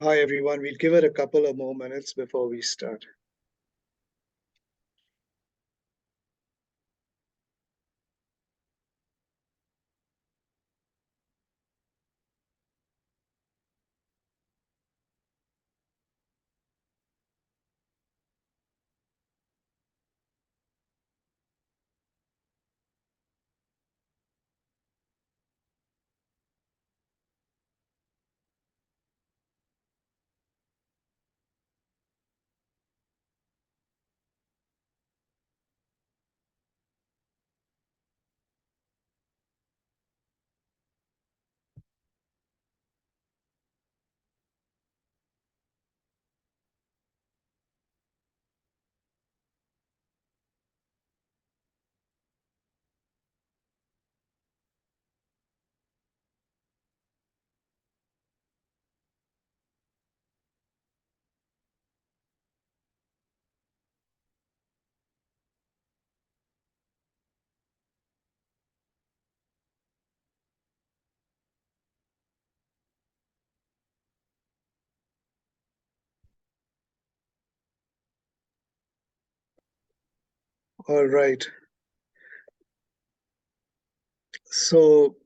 Hi, everyone. We'll give it a couple of more minutes before we start. All right. So,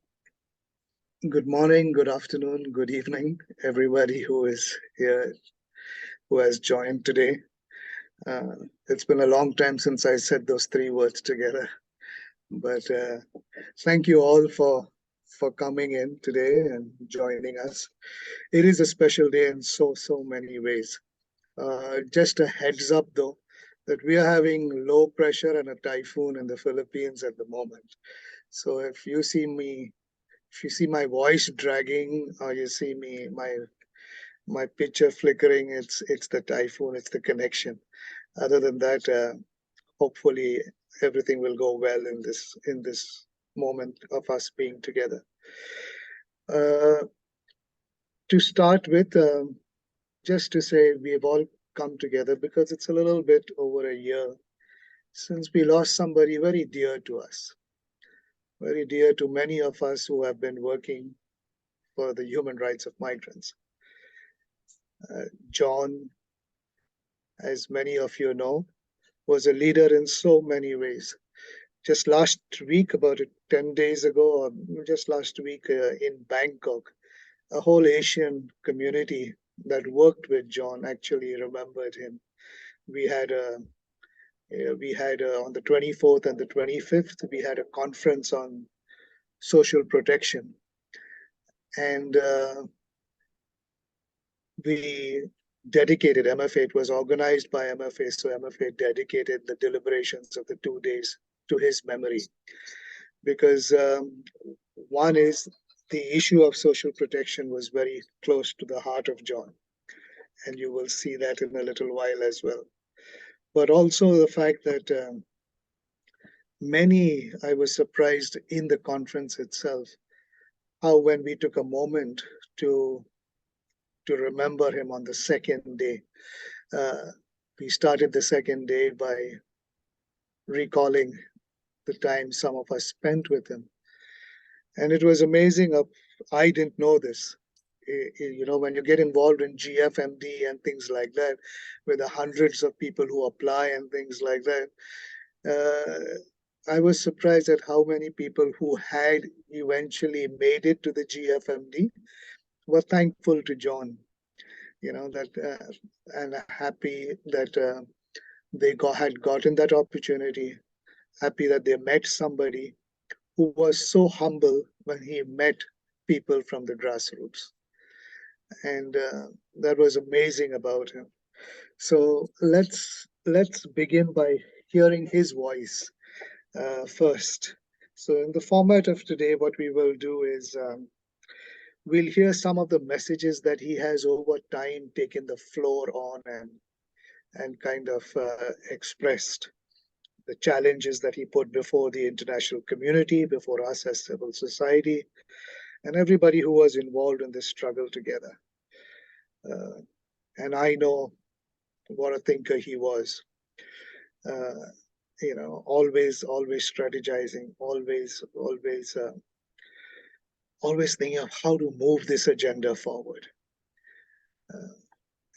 good morning, good afternoon, good evening, everybody who is here, who has joined today. Uh, it's been a long time since I said those three words together, but thank you all for coming in today and joining us. It is a special day in so many ways. Just a heads up, though, that we are having low pressure and a typhoon in the Philippines at the moment. So if you see my voice dragging, or you see my picture flickering, it's the typhoon, it's the connection. Other than that, hopefully everything will go well in this moment of us being together. Uh, to start with, just to say we've all come together because it's a little bit over a year since we lost somebody very dear to us, very dear to many of us who have been working for the human rights of migrants. John, as many of you know, was a leader in so many ways. Just last week, about 10 days ago, or just last week in Bangkok, a whole Asian community that worked with John actually remembered him. We had a on the 24th and the 25th, we had a conference on social protection. And we dedicated MFA. It was organized by MFA, so MFA dedicated the deliberations of the 2 days to his memory. Because one is the issue of social protection was very close to the heart of John, and you will see that in a little while as well. But also the fact that I was surprised in the conference itself, how when we took a moment to to remember him on the second day, uh, we started the second day by recalling the time some of us spent with him. And it was amazing. I didn't know this. You know, when you get involved in GFMD and things like that, with the hundreds of people who apply and things like that, I was surprised at how many people who had eventually made it to the GFMD were thankful to John. You know that, and happy that had gotten that opportunity. Happy that they met somebody who was so humble when he met people from the grassroots. And that was amazing about him. So let's begin by hearing his voice first. So in the format of today, what we will do is we'll hear some of the messages that he has over time taken the floor on and kind of expressed the challenges that he put before the international community, before us as civil society, and everybody who was involved in this struggle together. Uh, and I know what a thinker he was. Uh, you know, always strategizing, always thinking of how to move this agenda forward.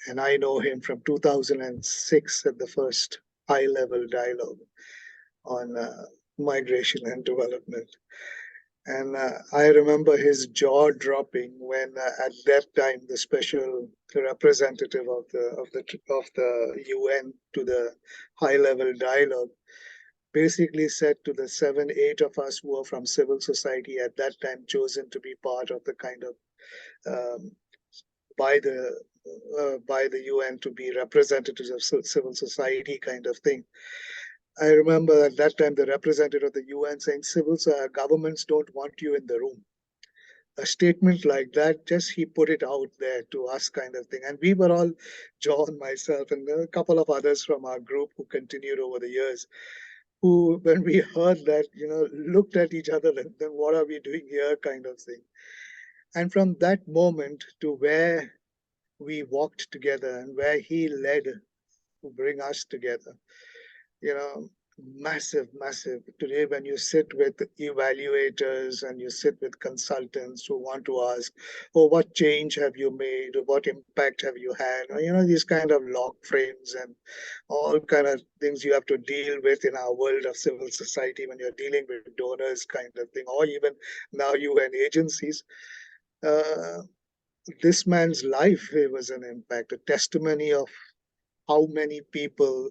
And I know him from 2006 at the first high-level dialogue on migration and development. And I remember his jaw dropping when, at that time, the special representative of the UN to the high-level dialogue basically said to the 7, 8 of us who were from civil society at that time, chosen to be part of the kind of um, by the by the UN to be representatives of civil society kind of thing. I remember at that time the representative of the UN saying civil governments don't want you in the room. A statement like that, just he put it out there to us kind of thing. And we were all, John, myself, and a couple of others from our group who continued over the years, who, when we heard that, looked at each other and then what are we doing here kind of thing. And from that moment to where we walked together and where he led to bring us together, you know, massive, massive. Today, when you sit with evaluators and you sit with consultants who want to ask, oh, what change have you made? Or what impact have you had? Or, these kind of log frames and all kind of things you have to deal with in our world of civil society when you're dealing with donors kind of thing, or even now UN agencies. Uh, this man's life was an impact, a testimony of how many people,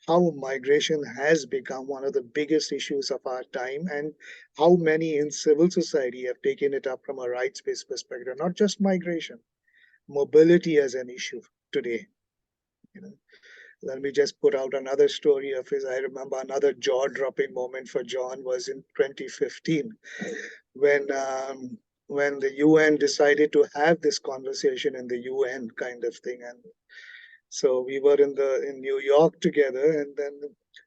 how migration has become one of the biggest issues of our time, and how many in civil society have taken it up from a rights-based perspective, not just migration, mobility as an issue today. You know, let me just put out another story of his. I remember another jaw-dropping moment for John was in 2015 when when the UN decided to have this conversation in the UN kind of thing. And so we were in New York together, and then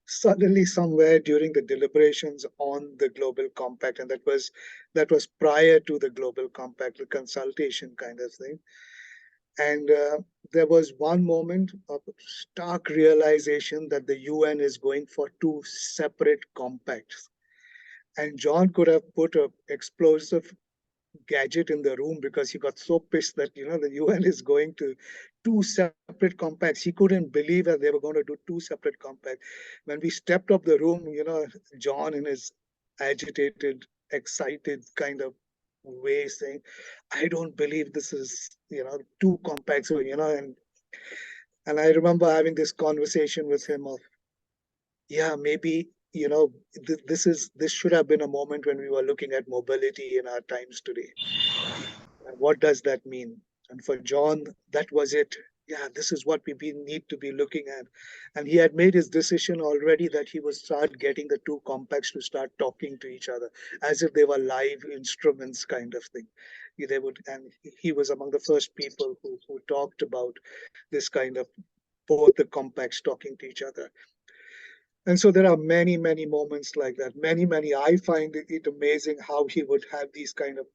suddenly somewhere during the deliberations on the Global Compact, and that was prior to the Global Compact, the consultation kind of thing. And there was one moment of stark realization that the UN is going for two separate compacts. And John could have put an explosive gadget in the room because he got so pissed that the UN is going to two separate compacts. He couldn't believe that they were going to do two separate compacts. When we stepped up the room, John in his agitated, excited kind of way saying, "I don't believe this is two compacts." So, and I remember having this conversation with him of, yeah, maybe this should have been a moment when we were looking at mobility in our times today. And what does that mean? And for John, that was it. Yeah, this is what we need to be looking at. And he had made his decision already that he would start getting the two compacts to start talking to each other as if they were live instruments kind of thing. They would, and he was among the first people who talked about this kind of both the compacts talking to each other. And so there are many, many moments like that. Many, many. I find it amazing how he would have these kind of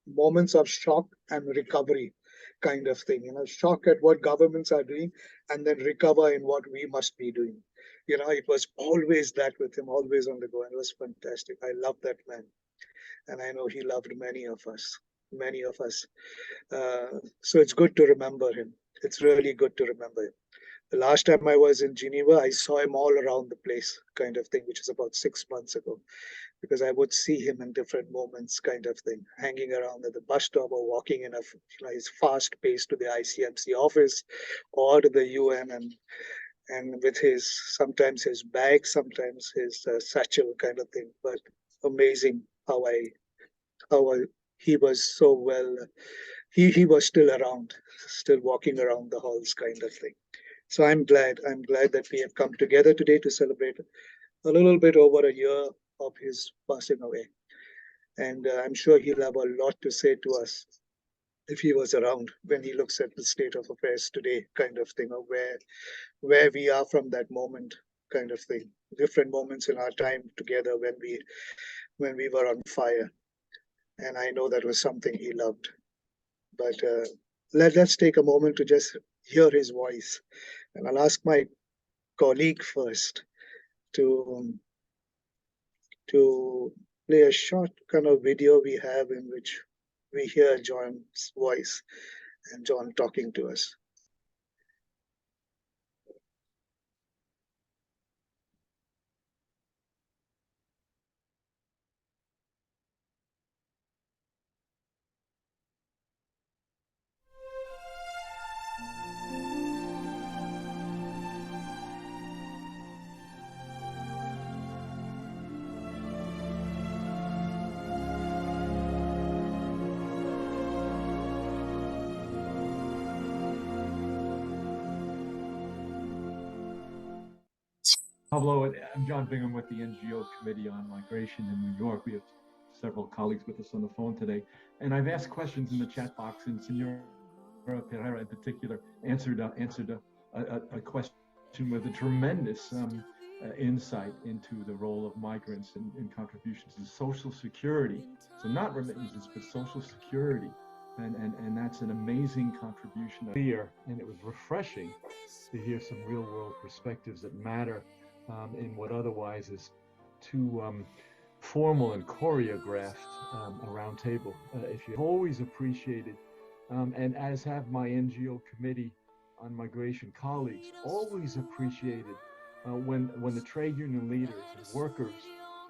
moments of shock and recovery kind of thing, shock at what governments are doing and then recover in what we must be doing. It was always that with him, always on the go, and it was fantastic. I love that man, and I know he loved many of us, many of us. So it's good to remember him. It's really good to remember him. The last time I was in Geneva, I saw him all around the place kind of thing, which is about 6 months ago, because I would see him in different moments, kind of thing, hanging around at the bus stop or walking in his fast pace to the ICMC office or to the UN, and with his sometimes his bag, sometimes his satchel kind of thing. But amazing how he was so well. He was still around, still walking around the halls, kind of thing. So I'm glad that we have come together today to celebrate a little bit over a year of his passing away. And I'm sure he'll have a lot to say to us if he was around when he looks at the state of affairs today, kind of thing, or where we are from that moment, kind of thing. Different moments in our time together when we were on fire. And I know that was something he loved. But let's take a moment to just hear his voice. And I'll ask my colleague first to to play a short kind of video we have in which we hear John's voice, and John talking to us. Hello, I'm John Bingham with the NGO Committee on Migration in New York. We have several colleagues with us on the phone today, and I've asked questions in the chat box, and Senora Pereira in particular answered a question with a tremendous insight into the role of migrants and contributions to social security. So not remittances, but social security. And that's an amazing contribution here. And it was refreshing to hear some real world perspectives that matter in what otherwise is too formal and choreographed a round table. If you've always appreciated, and as have my NGO committee on migration colleagues, always appreciated when the trade union leaders and workers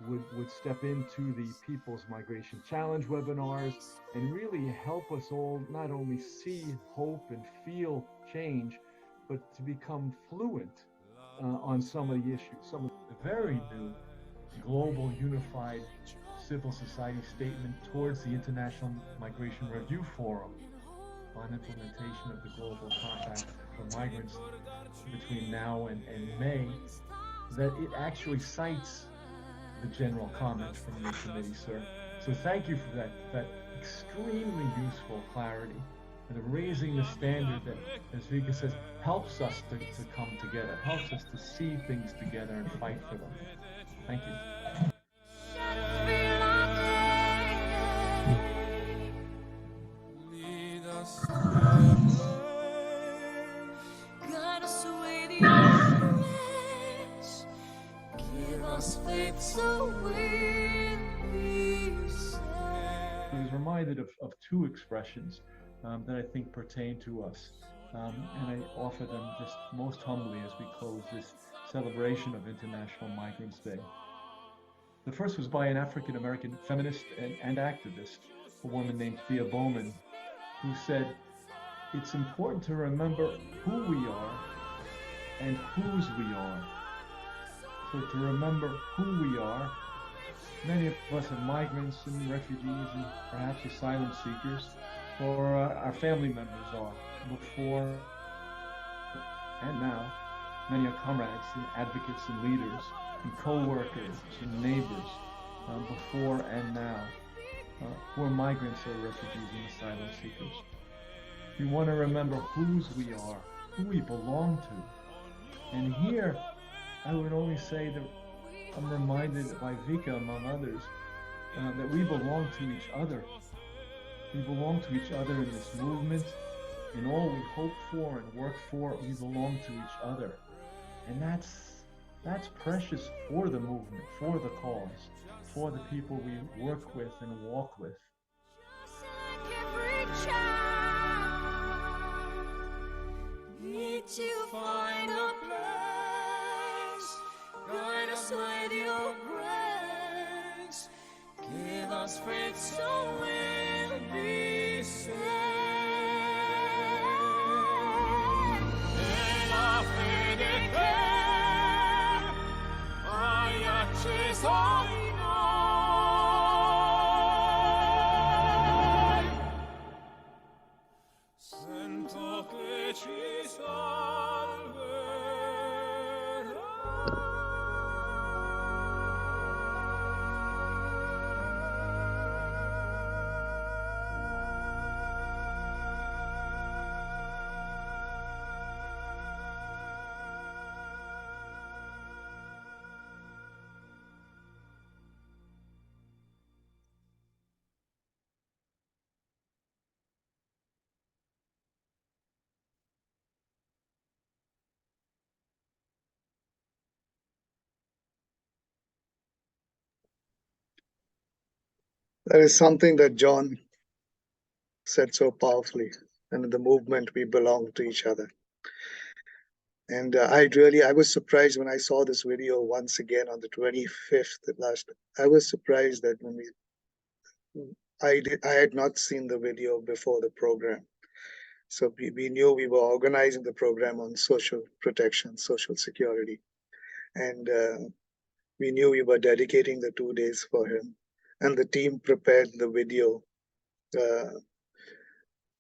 would step into the People's Migration Challenge webinars and really help us all not only see, hope, and feel change, but to become fluent on some of the issues. Some of the very new global unified civil society statement towards the International Migration Review Forum on implementation of the Global Compact for Migrants between now and May, that it actually cites the general comments from your committee, sir. So thank you for that extremely useful clarity and raising the standard that, as Vika says, helps us to come together, helps us to see things together and fight for them. Thank you. I was reminded of two expressions that I think pertain to us, and I offer them just most humbly as we close this celebration of International Migrants Day. The first was by an African-American feminist and activist, a woman named Thea Bowman, who said, "It's important to remember who we are and whose we are." So to remember who we are, many of us are migrants and refugees and perhaps asylum seekers, or our family members are before and now. Many are comrades and advocates and leaders and co-workers and neighbors before and now, who are migrants or refugees and asylum seekers. We want to remember whose we are, who we belong to. And here, I would only say that I'm reminded by Vika, among others, that we belong to each other. We belong to each other in this movement. In all we hope for and work for, we belong to each other. And that's precious for the movement, for the cause, for the people we work with and walk with. Need to find a place, guide us with your grace, give us faith so we'll be saved. In our faith declare, I chase on. That is something that John said so powerfully. and in the movement we belong to each other. And I was surprised when I saw this video once again on the 25th last. I was surprised that I had not seen the video before the program. So we knew we were organizing the program on social protection, social security. And we knew we were dedicating the 2 days for him. And the team prepared the video.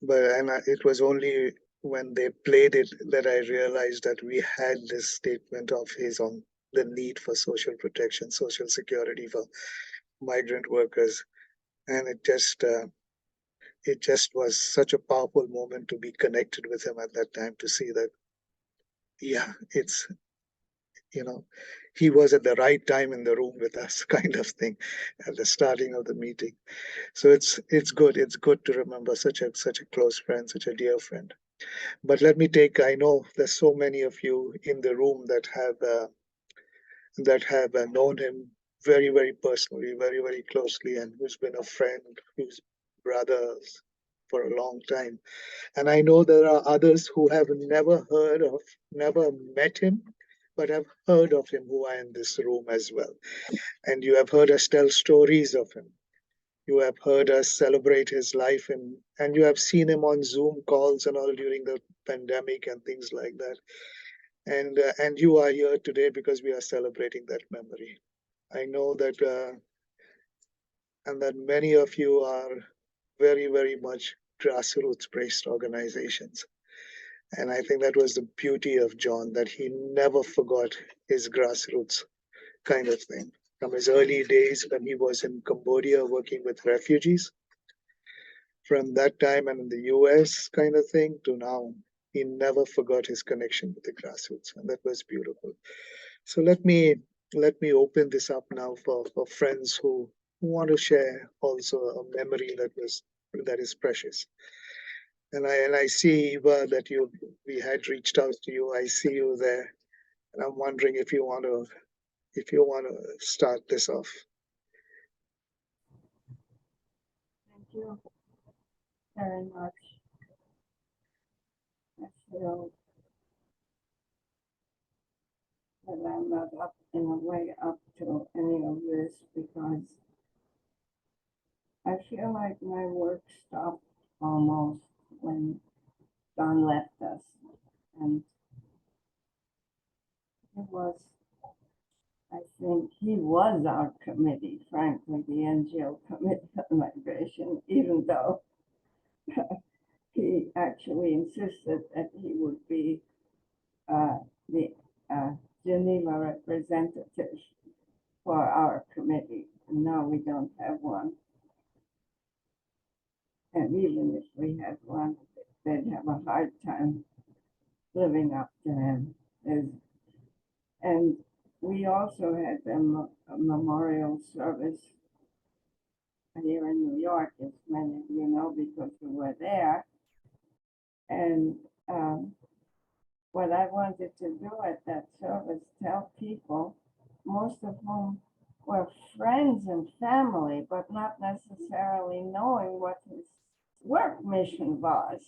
It was only when they played it that I realized that we had this statement of his on the need for social protection, social security for migrant workers. And it just was such a powerful moment to be connected with him at that time, to see that, yeah, it's, you know, he was at the right time in the room with us, kind of thing, at the starting of the meeting. So it's good. It's good to remember such a close friend, such a dear friend. But let me take. I know there's so many of you in the room that have known him very, very personally, very, very closely, and who's been a friend, who's brothers for a long time. And I know there are others who have never heard of, never met him, but have heard of him, who are in this room as well. And you have heard us tell stories of him. You have heard us celebrate his life, and you have seen him on Zoom calls and all during the pandemic and things like that. And you are here today because we are celebrating that memory. I know that, and that many of you are very, very much grassroots-based organizations. And I think that was the beauty of John, that he never forgot his grassroots kind of thing. From his early days when he was in Cambodia working with refugees, from that time and in the US kind of thing to now, he never forgot his connection with the grassroots, and that was beautiful. So let me open this up now for friends who want to share also a memory that is precious. And I see, Eva, that we had reached out to you. I see you there, and I'm wondering if you want to start this off. Thank you very much. I feel that I'm not up in a way up to any of this because I feel like my work stopped almost when John left us. And I think he was our committee, frankly, the NGO Committee on Migration, even though he actually insisted that he would be the Geneva representative for our committee. And now we don't have one. And even if we had one, they'd have a hard time living up to him. And we also had a memorial service here in New York, as many of you know, because we were there. And what I wanted to do at that service, tell people, most of whom were friends and family, but not necessarily knowing what his work mission was,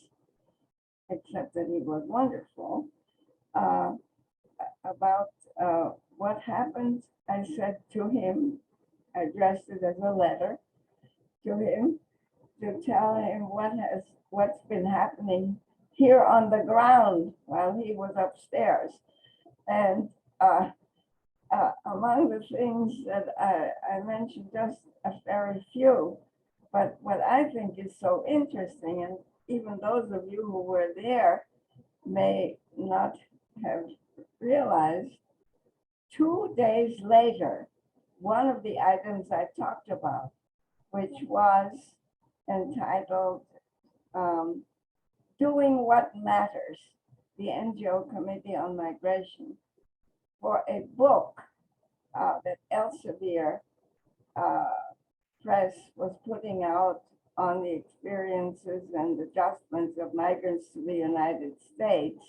except that he was wonderful, about what happened. I said to him, I addressed it as a letter to him to tell him what's been happening here on the ground while he was upstairs. And among the things that I mentioned, just a very few, but what I think is so interesting, and even those of you who were there may not have realized, 2 days later, one of the items I talked about, which was entitled Doing What Matters, the NGO Committee on Migration, for a book that Elsevier Press was putting out on the experiences and adjustments of migrants to the United States.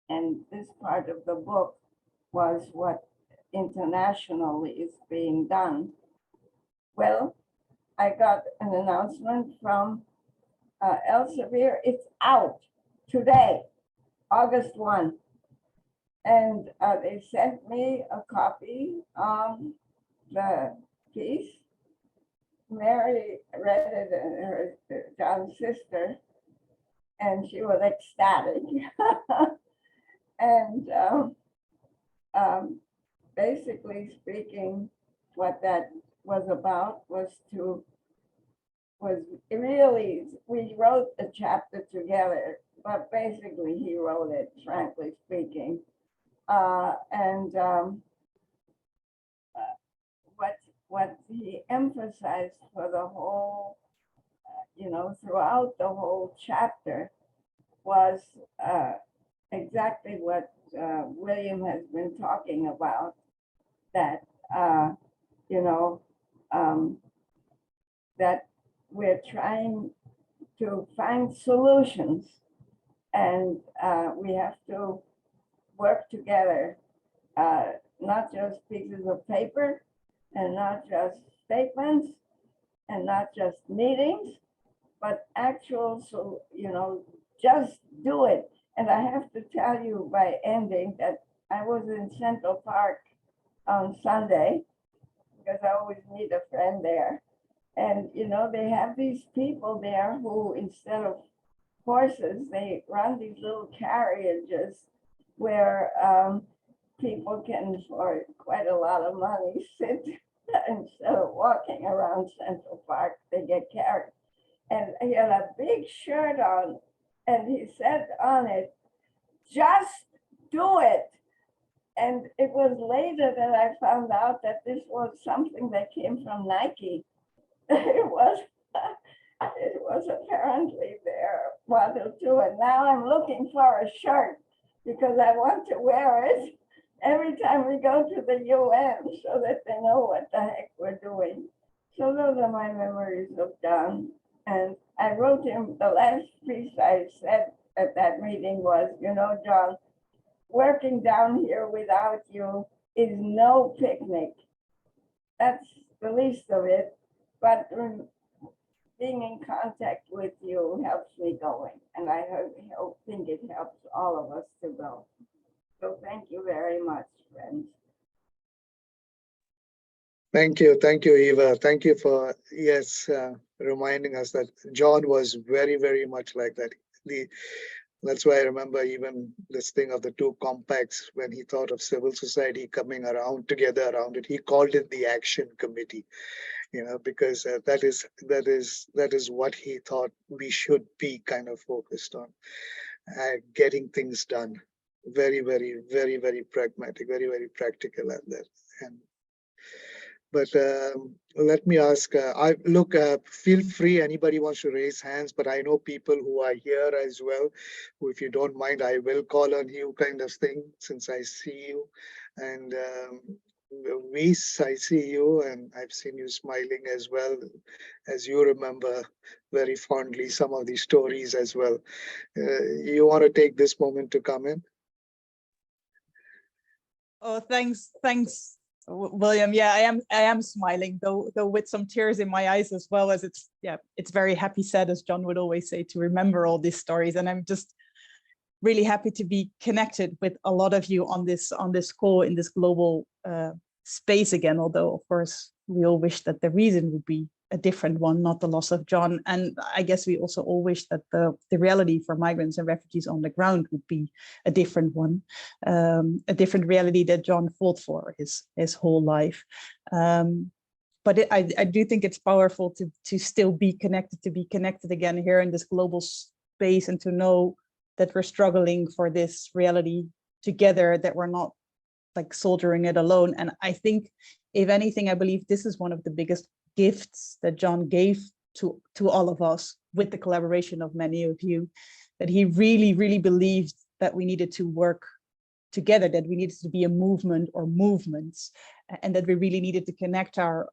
And this part of the book was what internationally is being done. Well, I got an announcement from Elsevier. It's out today, August 1. And they sent me a copy of the piece. Mary read it, her John's sister, and she was ecstatic. And basically speaking, what that was about was really, we wrote the chapter together, but basically he wrote it, frankly speaking. And what he emphasized for the whole, throughout the whole chapter was exactly what William has been talking about, that, you know, that we're trying to find solutions, and we have to work together, not just pieces of paper and not just statements and not just meetings, but actual, so, just do it. And I have to tell you by ending that I was in Central Park on Sunday because I always meet a friend there. And, they have these people there who, instead of horses, they run these little carriages where people can, for quite a lot of money, sit instead of walking around Central Park, they get carried. And he had a big shirt on, and he said on it, "Just do it." And it was later that I found out that this was something that came from Nike. It was apparently their model too. And now I'm looking for a shirt because I want to wear it every time we go to the UN so that they know what the heck we're doing. So those are my memories of John. And I wrote him, the last piece I said at that meeting was, John, working down here without you is no picnic. That's the least of it. But being in contact with you helps me going. And I think it helps all of us to go. So thank you very much, friends. Thank you, Eva. Thank you for, yes, reminding us that John was very, very much like that. That's why I remember even this thing of the two compacts, when he thought of civil society coming around together around it, he called it the action committee, because that is what he thought we should be kind of focused on, getting things done. Very, very, very, very pragmatic, very, very practical at that. But let me ask, feel free, anybody wants to raise hands, but I know people who are here as well, who, if you don't mind, I will call on you kind of thing, since I see you. And Weiss, I see you, and I've seen you smiling as well, as you remember very fondly some of these stories as well. You want to take this moment to come in? Oh, thanks, William. Yeah, I am smiling, though with some tears in my eyes, as well, as it's very happy said, as John would always say, to remember all these stories. And I'm just really happy to be connected with a lot of you on this call in this global space again, although of course we all wish that the reason would be a different one, not the loss of John. And I guess we also all wish that the reality for migrants and refugees on the ground would be a different one, a different reality that John fought for his whole life. But I do think it's powerful to still be connected again here in this global space, and to know that we're struggling for this reality together, that we're not like soldiering it alone. And I think, if anything, I believe this is one of the biggest gifts that John gave to all of us, with the collaboration of many of you, that he really, really believed that we needed to work together, that we needed to be a movement or movements, and that we really needed to connect our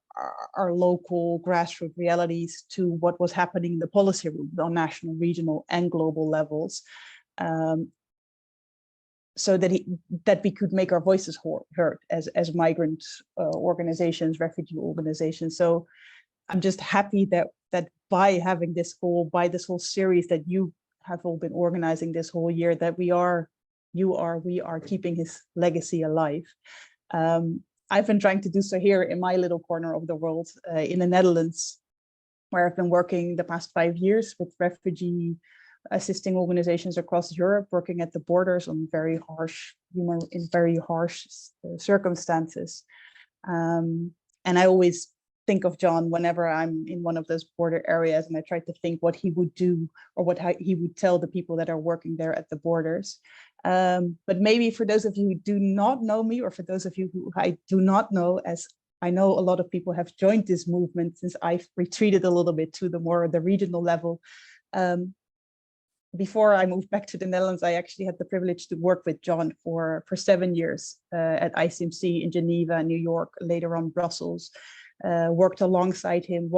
local grassroots realities to what was happening in the policy room on national, regional, and global levels, so that we could make our voices heard as migrant organizations, refugee organizations. So I'm just happy that that by having this whole series that you have all been organizing this whole year, that we are keeping his legacy alive. I've been trying to do so here in my little corner of the world, in the Netherlands, where I've been working the past 5 years with refugee assisting organizations across Europe, working at the borders on very harsh circumstances. And I always think of John whenever I'm in one of those border areas, and I try to think what he would do or he would tell the people that are working there at the borders. But maybe for those of you who do not know me, or for those of you who I do not know, as I know a lot of people have joined this movement since I've retreated a little bit to the regional level. Before I moved back to the Netherlands, I actually had the privilege to work with John for 7 years at ICMC in Geneva, New York, later on Brussels. Walked alongside him,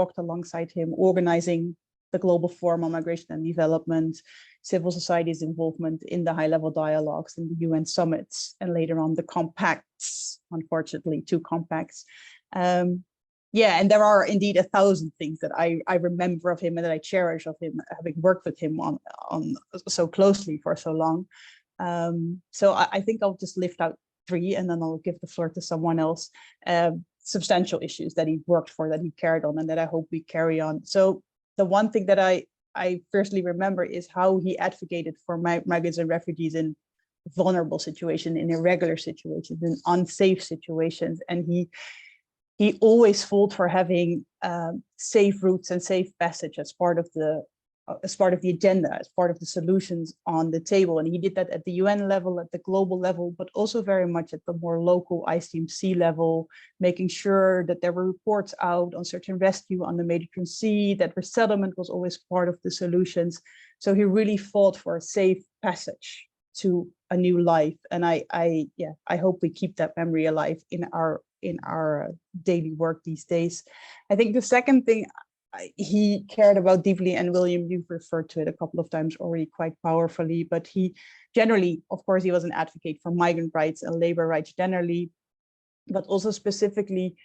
organizing the Global Forum on Migration and Development, civil society's involvement in the high-level dialogues and the UN summits, and later on the compacts, unfortunately, 2 compacts. Yeah, and there are indeed 1,000 things that I remember of him and that I cherish of him, having worked with him on so closely for so long. So I think I'll just lift out 3, and then I'll give the floor to someone else. Substantial issues that he worked for, that he carried on, and that I hope we carry on. So the one thing that I firstly remember is how he advocated for migrants and refugees in vulnerable situations, in irregular situations, in unsafe situations, and he always fought for having safe routes and safe passage as part of the agenda, as part of the solutions on the table. And he did that at the UN level, at the global level, but also very much at the more local ICMC level, making sure that there were reports out on search and rescue on the Mediterranean Sea, that resettlement was always part of the solutions. So he really fought for a safe passage to a new life. And I hope we keep that memory alive in our daily work these days. I think the second thing he cared about deeply, and William, you've referred to it a couple of times already quite powerfully, but he generally, of course, he was an advocate for migrant rights and labor rights generally, but also specifically,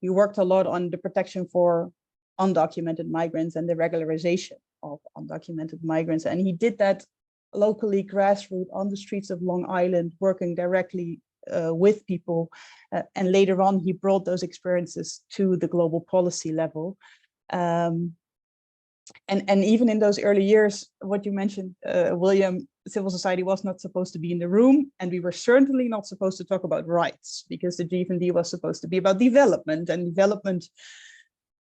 he worked a lot on the protection for undocumented migrants and the regularization of undocumented migrants. And he did that locally, grassroots, on the streets of Long Island, working directly with people. And later on, he brought those experiences to the global policy level. And even in those early years, what you mentioned, William, civil society was not supposed to be in the room, and we were certainly not supposed to talk about rights, because the GFND was supposed to be about development, and development,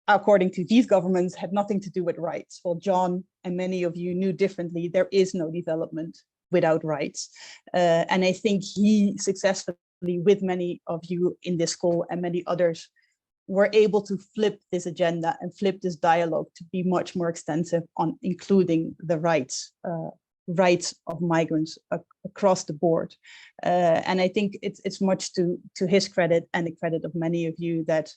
according to these governments, had nothing to do with rights. Well, John and many of you knew differently. There is no development without rights. And I think he successfully, with many of you in this call and many others, were able to flip this agenda and flip this dialogue to be much more extensive on including the rights of migrants across the board. And I think it's much to his credit and the credit of many of you that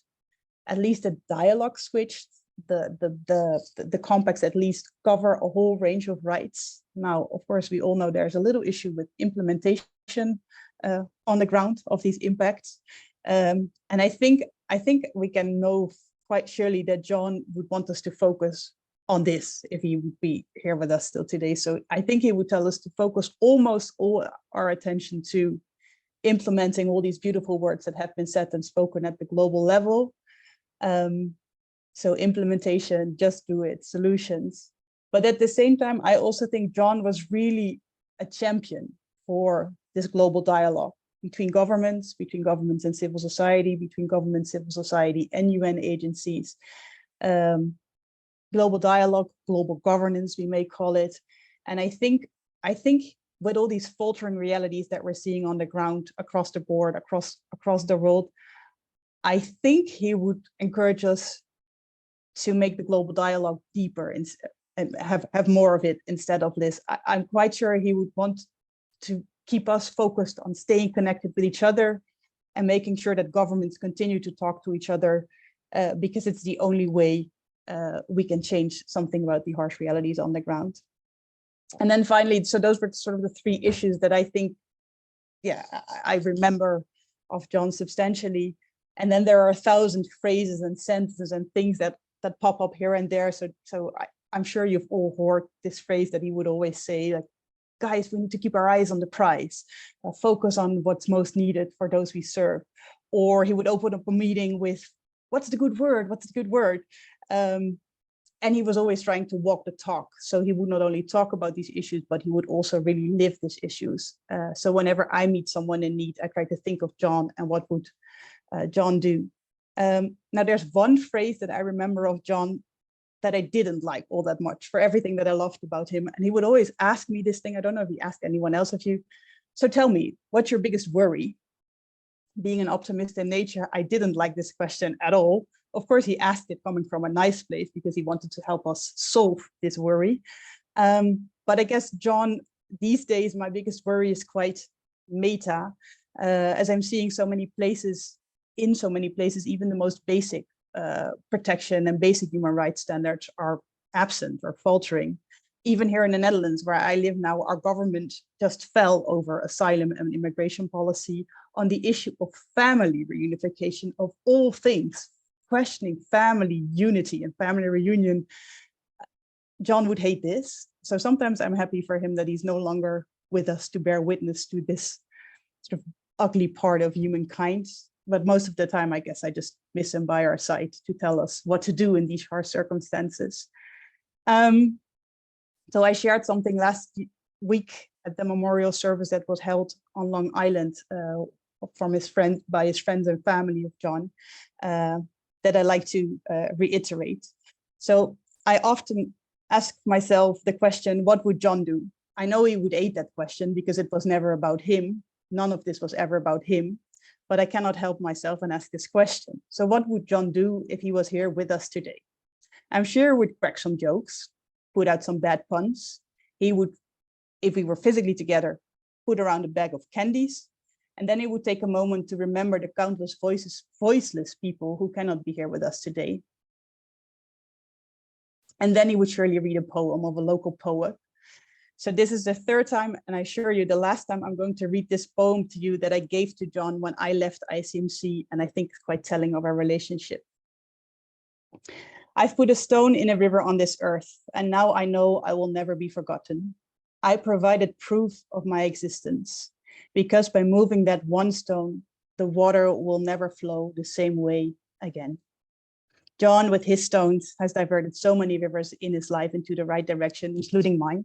at least the dialogue switched, the compacts at least cover a whole range of rights. Now, of course, we all know there's a little issue with implementation on the ground of these impacts. And I think we can know quite surely that John would want us to focus on this if he would be here with us still today. So I think he would tell us to focus almost all our attention to implementing all these beautiful words that have been said and spoken at the global level. So implementation, just do it, solutions. But at the same time, I also think John was really a champion for this global dialogue between governments and civil society, between government, civil society, and UN agencies. Global dialogue, global governance, we may call it. And I think with all these faltering realities that we're seeing on the ground across the board, across the world, I think he would encourage us to make the global dialogue deeper and have more of it instead of less. I'm quite sure he would want to keep us focused on staying connected with each other and making sure that governments continue to talk to each other, because it's the only way we can change something about the harsh realities on the ground. And then finally, so those were sort of the 3 issues that I think, I remember of John substantially. And then there are 1,000 phrases and sentences and things that that pop up here and there. So I'm sure you've all heard this phrase that he would always say, like, guys, we need to keep our eyes on the prize, focus on what's most needed for those we serve. Or he would open up a meeting with, what's the good word? What's the good word? And he was always trying to walk the talk. So he would not only talk about these issues, but he would also really live these issues. So whenever I meet someone in need, I try to think of John and what would John do. Now, there's one phrase that I remember of John that I didn't like all that much, for everything that I loved about him. And he would always ask me this thing. I don't know if he asked anyone else of you. So tell me, what's your biggest worry? Being an optimist in nature, I didn't like this question at all. Of course, he asked it coming from a nice place because he wanted to help us solve this worry. But I guess, John, these days, my biggest worry is quite meta, as I'm seeing so many places, even the most basic protection and basic human rights standards are absent or faltering. Even here in the Netherlands, where I live now, our government just fell over asylum and immigration policy on the issue of family reunification of all things, questioning family unity and family reunion. John would hate this. So sometimes I'm happy for him that he's no longer with us to bear witness to this sort of ugly part of humankind. But most of the time, I guess I just miss him by our side to tell us what to do in these harsh circumstances. So I shared something last week at the memorial service that was held on Long Island by his friends and family of John, that I like to reiterate. So I often ask myself the question, what would John do? I know he would hate that question because it was never about him. None of this was ever about him, but I cannot help myself and ask this question. So what would John do if he was here with us today? I'm sure he would crack some jokes, put out some bad puns. He would, if we were physically together, put around a bag of candies, and then he would take a moment to remember the countless voiceless people who cannot be here with us today. And then he would surely read a poem of a local poet. So this is the third time, and I assure you the last time I'm going to read this poem to you that I gave to John when I left ICMC, and I think it's quite telling of our relationship. I've put a stone in a river on this earth, and now I know I will never be forgotten. I provided proof of my existence, because by moving that one stone, the water will never flow the same way again. John, with his stones, has diverted so many rivers in his life into the right direction, including mine.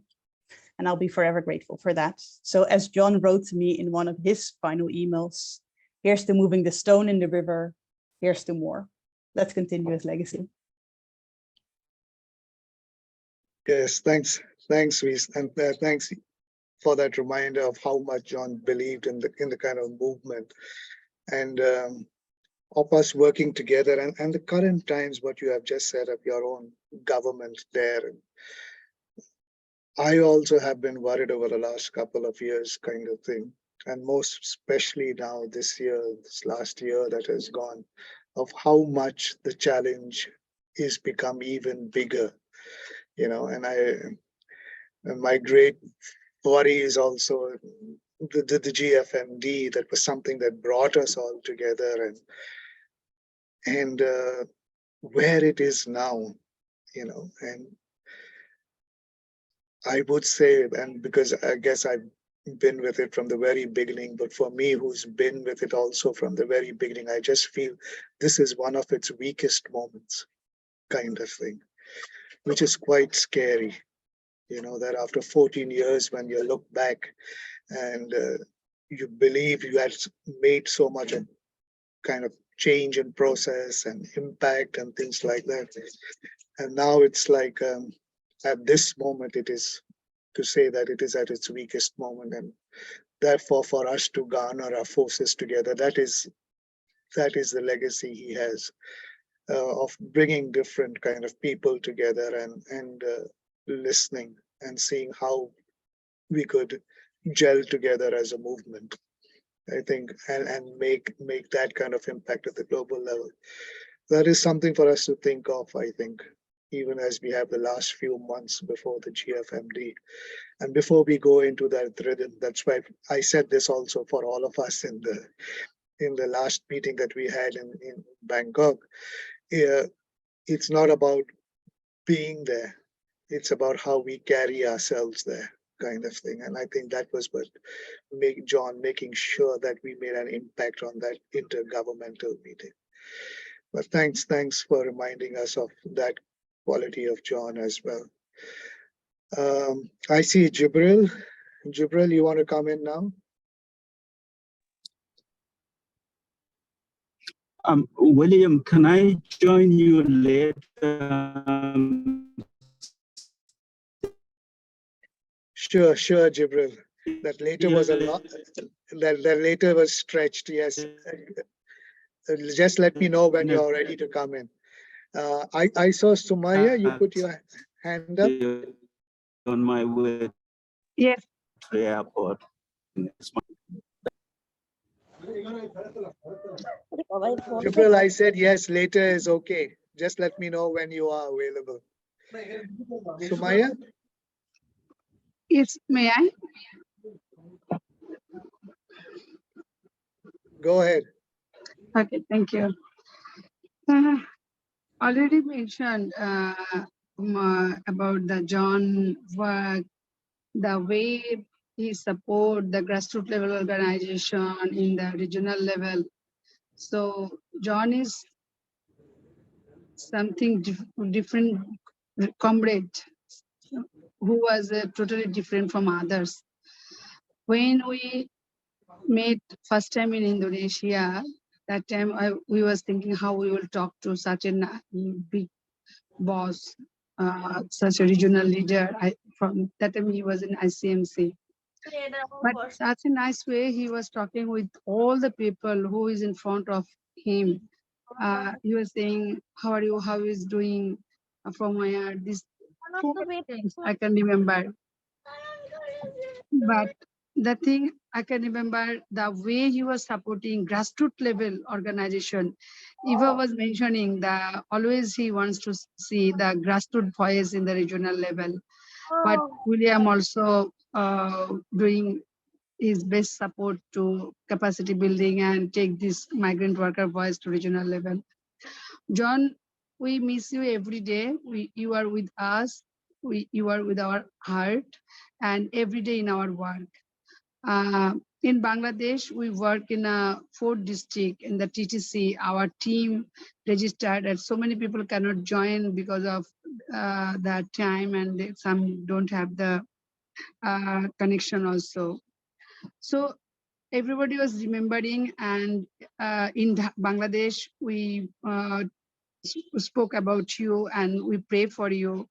And I'll be forever grateful for that. So as John wrote to me in one of his final emails, here's to moving the stone in the river, here's to more. Let's continue his legacy. Yes, thanks, Reese, and thanks for that reminder of how much John believed in the kind of movement, and of us working together, and the current times, what you have just set up your own government there. I also have been worried over the last couple of years, kind of thing, and most especially now this last year that has gone, of how much the challenge is become even bigger, and my great worry is also the GFMD. That was something that brought us all together, and where it is now, and I would say, and because I guess I've been with it from the very beginning, but for me, who's been with it also from the very beginning, I just feel this is one of its weakest moments, kind of thing, which is quite scary. That after 14 years, when you look back and you believe you had made so much of kind of change and process and impact and things like that. And now it's like, at this moment, it is to say that it is at its weakest moment. And therefore, for us to garner our forces together, that is the legacy he has, of bringing different kind of people together and listening and seeing how we could gel together as a movement, I think, and make that kind of impact at the global level. That is something for us to think of, I think, even as we have the last few months before the GFMD. And before we go into that rhythm, that's why I said this also for all of us in the last meeting that we had in Bangkok. it's not about being there. It's about how we carry ourselves there, kind of thing. And I think that was what made John making sure that we made an impact on that intergovernmental meeting. But thanks for reminding us of that quality of John as well. I see Jibril. Jibril, you want to come in now? William, can I join you later? Sure, Jibril. That later was a lot. That later was stretched. Yes. Just let me know when you're ready to come in. I saw Sumaya. You put your hand up. On my way Yes. to the airport. Jibril, I said yes. Later is okay. Just let me know when you are available. Sumaya. Yes, may I? Go ahead. Okay, thank you. Already mentioned about the John work, the way he support the grassroots level organization in the regional level. So John is something different comrade who was totally different from others. When we met first time in Indonesia, that time we was thinking how we will talk to such a big boss, such a regional leader. From that time he was in ICMC. But such a nice way he was talking with all the people who is in front of him. He was saying, how are you, how is doing, from where, this so many things I can remember. But the thing I can remember, the way he was supporting grassroots level organization. Eva was mentioning that always he wants to see the grassroots voice in the regional level. But William also doing his best support to capacity building and take this migrant worker voice to regional level. John, we miss you every day. You are with us. You are with our heart and every day in our work. In Bangladesh, we work in a 4th district in the TTC. Our team registered and so many people cannot join because of that time and some don't have the connection also. So everybody was remembering and in Bangladesh, we spoke about you and we pray for you.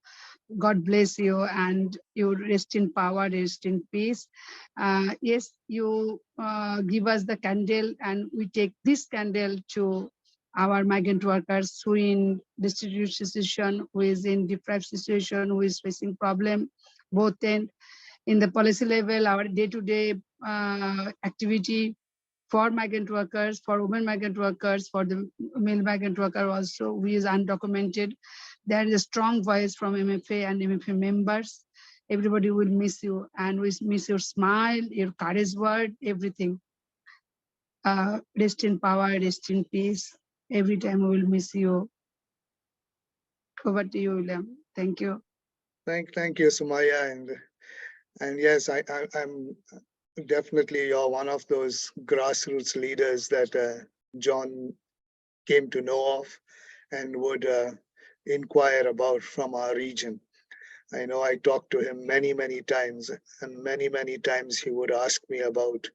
God bless you and you rest in power, rest in peace. Yes, you give us the candle and we take this candle to our migrant workers who in destitute situation, who is in deprived situation, who is facing problem, both in the policy level, our day-to-day activity for migrant workers, for women migrant workers, for the male migrant worker also, who is undocumented. There is a strong voice from MFA and MFA members. Everybody will miss you and we miss your smile, your courage word, everything. Rest in power, rest in peace. Every time we will miss you. Over to you, William. Thank you. Thank you, Sumaya. And yes, I'm definitely you're one of those grassroots leaders that John came to know of and would inquire about from our region. I know I talked to him many times, and many times he would ask me about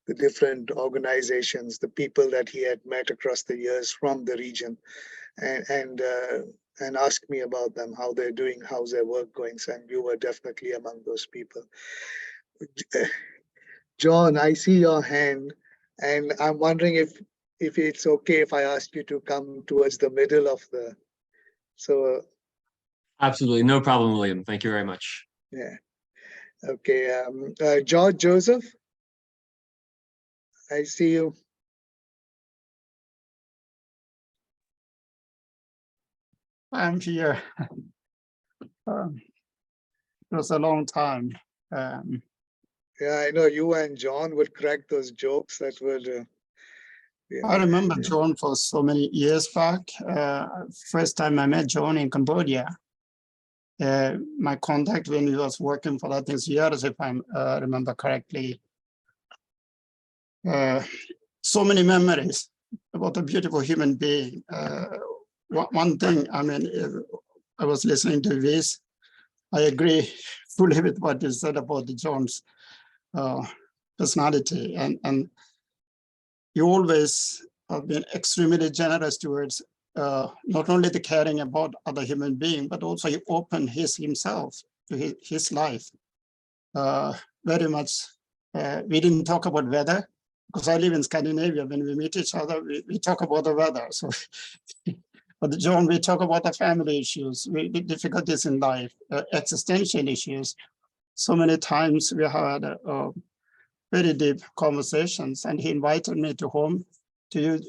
the different organizations, the people that he had met across the years from the region, and ask me about them, how they're doing, how's their work going. And you were definitely among those people. John, I see your hand, and I'm wondering if it's okay if I ask you to come towards the middle of the. So. Absolutely, no problem, William. Thank you very much. Yeah. Okay. George Joseph, I see you. I'm here. It was a long time. Yeah, I know you and John would crack those jokes that would Yeah. I remember John for so many years back. First time I met John in Cambodia. My contact when he was working for, I think, years, if I remember correctly. So many memories about a beautiful human being. One thing, I mean, I was listening to this. I agree fully with what you said about the John's personality, and you always have been extremely generous towards not only the caring about other human being, but also he opened himself to his life. Very much, we didn't talk about weather, because I live in Scandinavia. When we meet each other, we talk about the weather. So, but John, we talk about the family issues, the difficulties in life, existential issues. So many times we had very deep conversations, and he invited me to home. To you,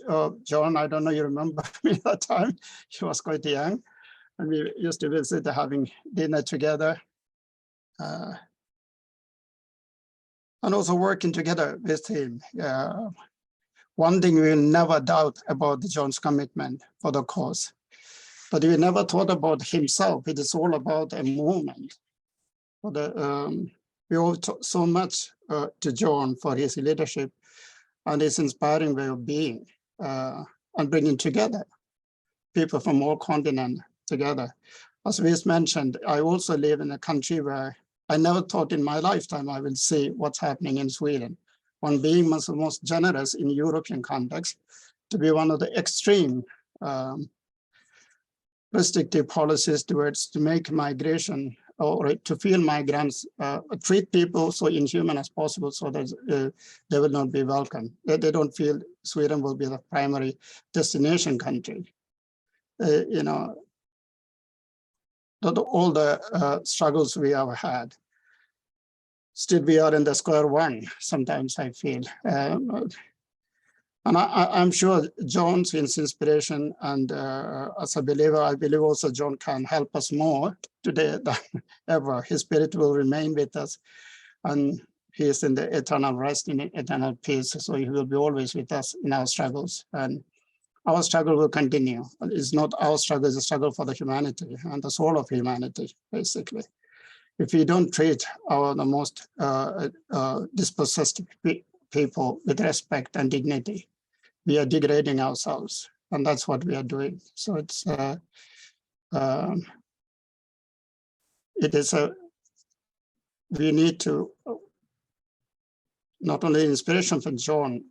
John, I don't know you remember me at that time. He was quite young, and we used to visit, having dinner together, and also working together with him. One thing we'll never doubt about John's commitment for the cause, but we never thought about himself. It is all about a movement. We owe so much to John for his leadership and his inspiring way of being, and bringing together people from all continents together. As we mentioned, I also live in a country where I never thought in my lifetime I will see what's happening in Sweden. One being the most generous in European context, to be one of the extreme restrictive policies towards to make migration or to feel migrants, treat people so inhuman as possible, so that they will not be welcome. They don't feel Sweden will be the primary destination country. You know, all the struggles we have had. Still, we are in the square one, sometimes I feel. And I'm sure John's inspiration, and as a believer, I believe also John can help us more today than ever. His spirit will remain with us, and he is in the eternal rest, in eternal peace. So he will be always with us in our struggles, and our struggle will continue. It's not our struggle, it's a struggle for the humanity and the soul of humanity, basically. If we don't treat the most dispossessed people with respect and dignity, we are degrading ourselves, and that's what we are doing. So it's we need to not only inspiration from John,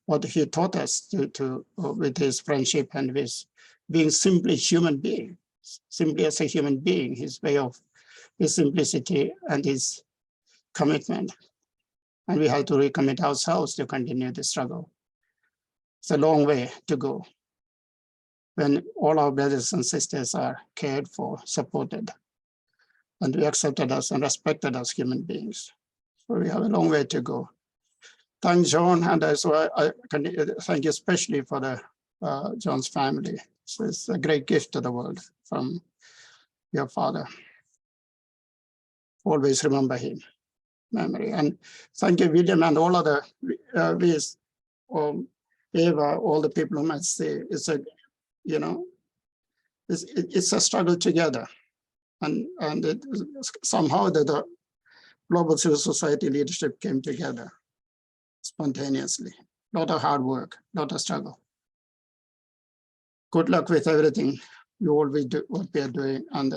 what he taught us to with his friendship and with being simply human being, simply as a human being, his way of his simplicity and his commitment. And we have to recommit ourselves to continue the struggle. It's a long way to go when all our brothers and sisters are cared for, supported, and we accepted us and respected as human beings. So we have a long way to go. Thank John, and so I can thank you especially for the John's family. So it's a great gift to the world from your father. Always remember him, memory. And thank you, William, and all other Eva, all the people who might say it's a, you know, it's a struggle together, and somehow the global civil society leadership came together spontaneously. A lot of hard work, a lot of struggle. Good luck with everything you always do, what we are doing, and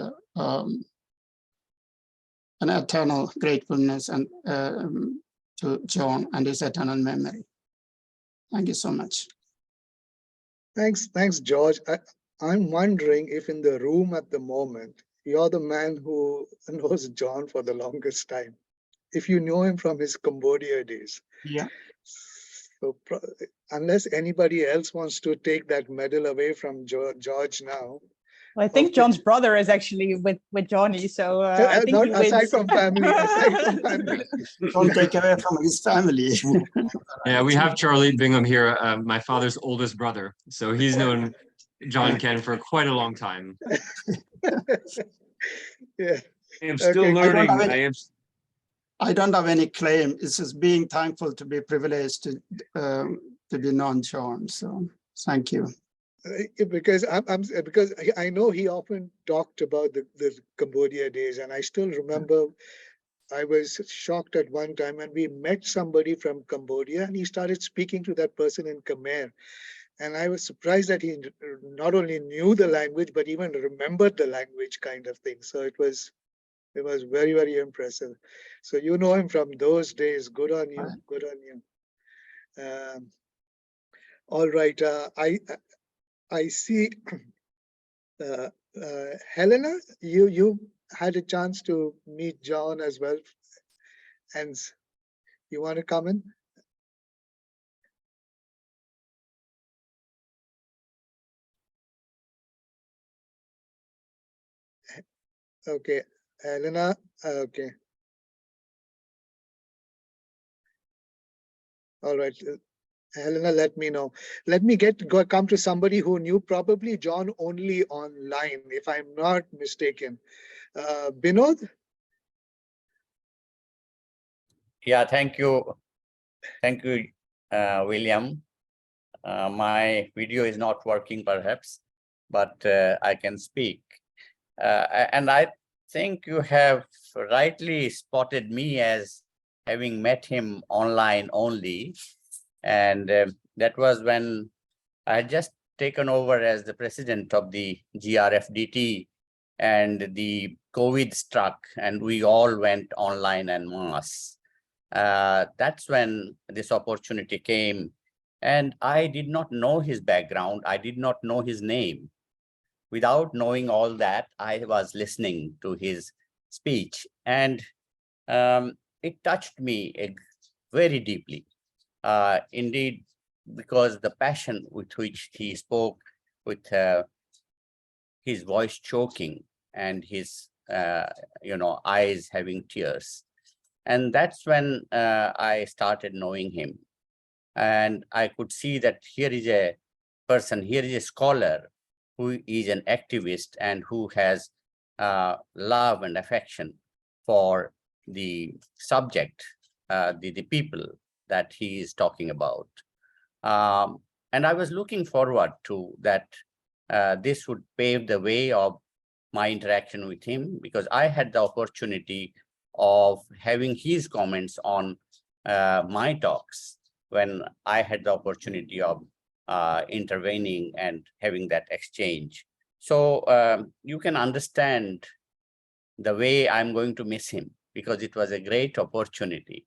an eternal gratefulness and to John and his eternal memory. Thank you so much. Thanks, George. I'm wondering if in the room at the moment, you're the man who knows John for the longest time. If you know him from his Cambodia days. Yeah. So unless anybody else wants to take that medal away from George now. Well, I think John's brother is actually with Johnny, so I think not he wins. aside from family. Don't take away from his family. Yeah, we have Charlie Bingham here, my father's oldest brother. So he's known John Ken for quite a long time. Yeah. I am still learning. I don't have any claim. It's just being thankful to be privileged to to be known, John. So thank you. Because because I know he often talked about the Cambodia days, and I still remember I was shocked at one time when we met somebody from Cambodia, and he started speaking to that person in Khmer. And I was surprised that he not only knew the language, but even remembered the language kind of thing. So it was very, very impressive. So you know him from those days. Good on you. Good on you. All right. I see. Helena, you had a chance to meet John as well, and you want to come in? Okay, Helena. Okay. All right. Helena, let me know. Let me come to somebody who knew probably John only online, if I'm not mistaken. Binod? Yeah, thank you. Thank you, William. My video is not working perhaps, but I can speak. And I think you have rightly spotted me as having met him online only. And that was when I had just taken over as the president of the GRFDT, and the COVID struck and we all went online en masse. That's when this opportunity came, and I did not know his background. I did not know his name. Without knowing all that, I was listening to his speech, and it touched me very deeply. Indeed, because the passion with which he spoke, with his voice choking and his eyes having tears. And that's when I started knowing him. And I could see that here is a person, here is a scholar who is an activist and who has love and affection for the subject, the people that he is talking about. And I was looking forward to that this would pave the way of my interaction with him, because I had the opportunity of having his comments on my talks when I had the opportunity of intervening and having that exchange. So you can understand the way I'm going to miss him, because it was a great opportunity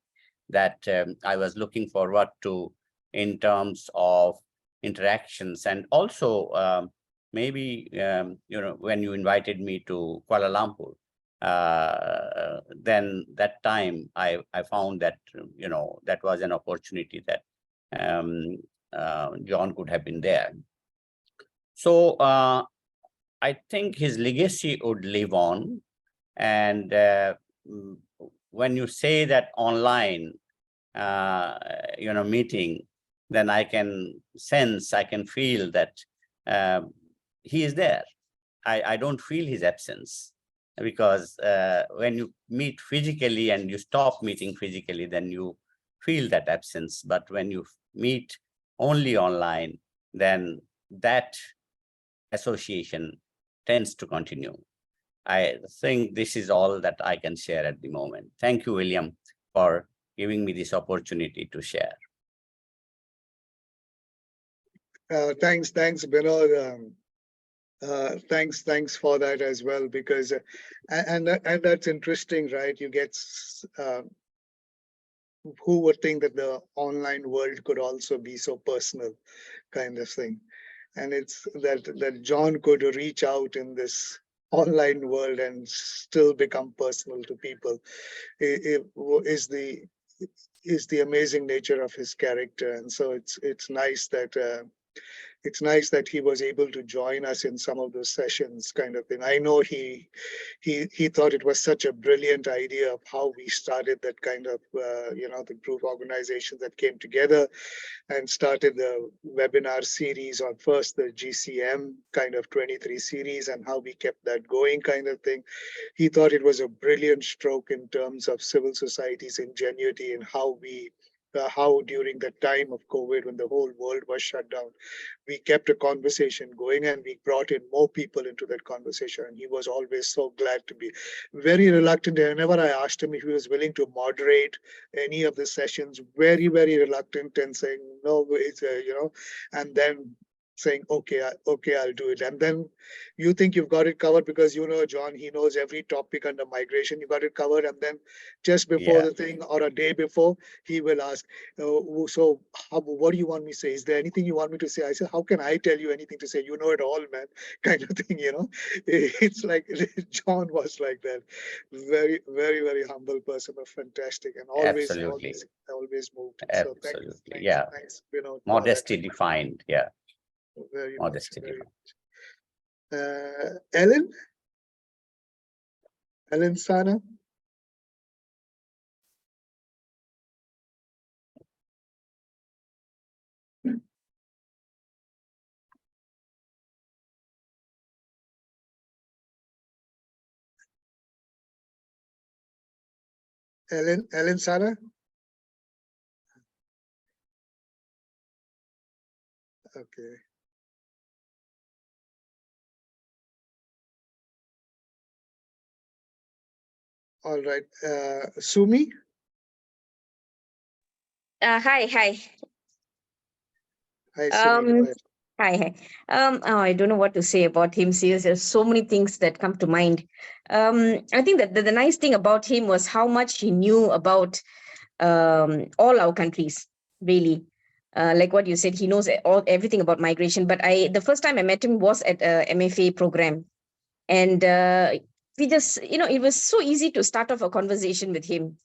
that I was looking forward to in terms of interactions. And also maybe, when you invited me to Kuala Lumpur, then that time I found that, that was an opportunity that John could have been there. So I think his legacy would live on. And when you say that online, meeting, then I can sense, I can feel that he is there. I don't feel his absence, because when you meet physically and you stop meeting physically, then you feel that absence. But when you meet only online, then that association tends to continue. I think this is all that I can share at the moment. Thank you, William, for giving me this opportunity to share. Thanks, Binod. Thanks for that as well, because and that's interesting, right? You get who would think that the online world could also be so personal, kind of thing, and it's that John could reach out in this online world and still become personal to people. It is the amazing nature of his character, and so it's nice that he was able to join us in some of those sessions, kind of thing. I know he thought it was such a brilliant idea of how we started that kind of the group organization that came together and started the webinar series on first the GCM kind of 23 series, and how we kept that going, kind of thing. He thought it was a brilliant stroke in terms of civil society's ingenuity in how we how during the time of COVID, when the whole world was shut down, we kept a conversation going and we brought in more people into that conversation. And he was always so glad to be very reluctant. Whenever I asked him if he was willing to moderate any of the sessions, very, very reluctant and saying, no, it's, and then saying, okay, okay, I'll do it. And then you think you've got it covered because John, he knows every topic under migration, you got it covered. And then just before Yeah, the thing or a day before, he will ask, so what do you want me to say? Is there anything you want me to say? I said, how can I tell you anything to say? You know it all, man, kind of thing, It's like John was like that. Very, very, very humble person, but fantastic, and always, absolutely. always, always moved. So Absolutely. Yeah. thanks, for that. Modesty defined. Yeah. Very much, Modesty very defined. much. Ellen Sana. Ellen Sana. Okay. All right. Sumi. Hi. Hi, Sumi. Go Um, ahead. hi. Oh, I don't know what to say about him. Seriously, there's so many things that come to mind. I think that the nice thing about him was how much he knew about all our countries, really. Like what you said, he knows everything about migration. But the first time I met him was at a MFA program, and we just, it was so easy to start off a conversation with him.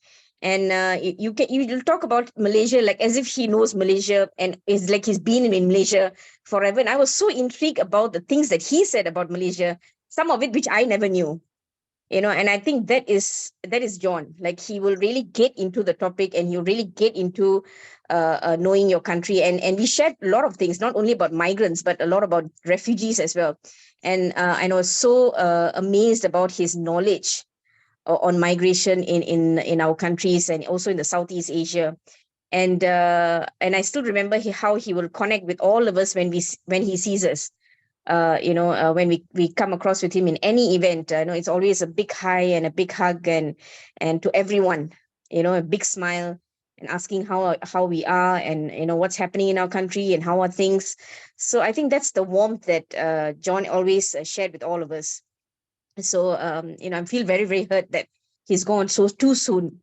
And you'll talk about Malaysia like as if he knows Malaysia and is like he's been in Malaysia forever. And I was so intrigued about the things that he said about Malaysia, some of it which I never knew. And I think that is John. Like, he will really get into the topic, and he'll really get into knowing your country. And we shared a lot of things, not only about migrants, but a lot about refugees as well. And I was so amazed about his knowledge on migration in our countries, and also in the Southeast Asia. And I still remember how he will connect with all of us when he sees us. When we come across with him in any event, it's always a big hi and a big hug, and to everyone, a big smile, and asking how we are, and what's happening in our country and how are things. So I think that's the warmth that John always shared with all of us. So I feel very, very hurt that he's gone so too soon.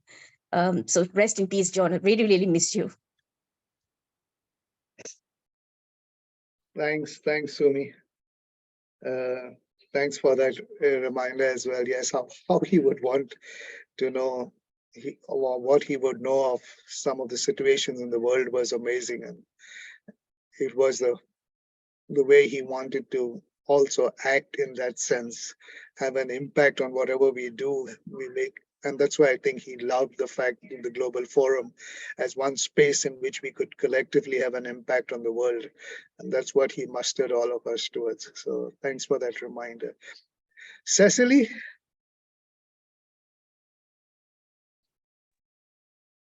So rest in peace, John. I really, really miss you. Thanks, Sumi. Thanks for that reminder as well. Yes, how he would want to know what he would know of some of the situations in the world was amazing, and it was the way he wanted to also act in that sense, have an impact on whatever we do, we make. And that's why I think he loved the fact in the Global Forum as one space in which we could collectively have an impact on the world. And that's what he mustered all of us towards. So thanks for that reminder. Cecily?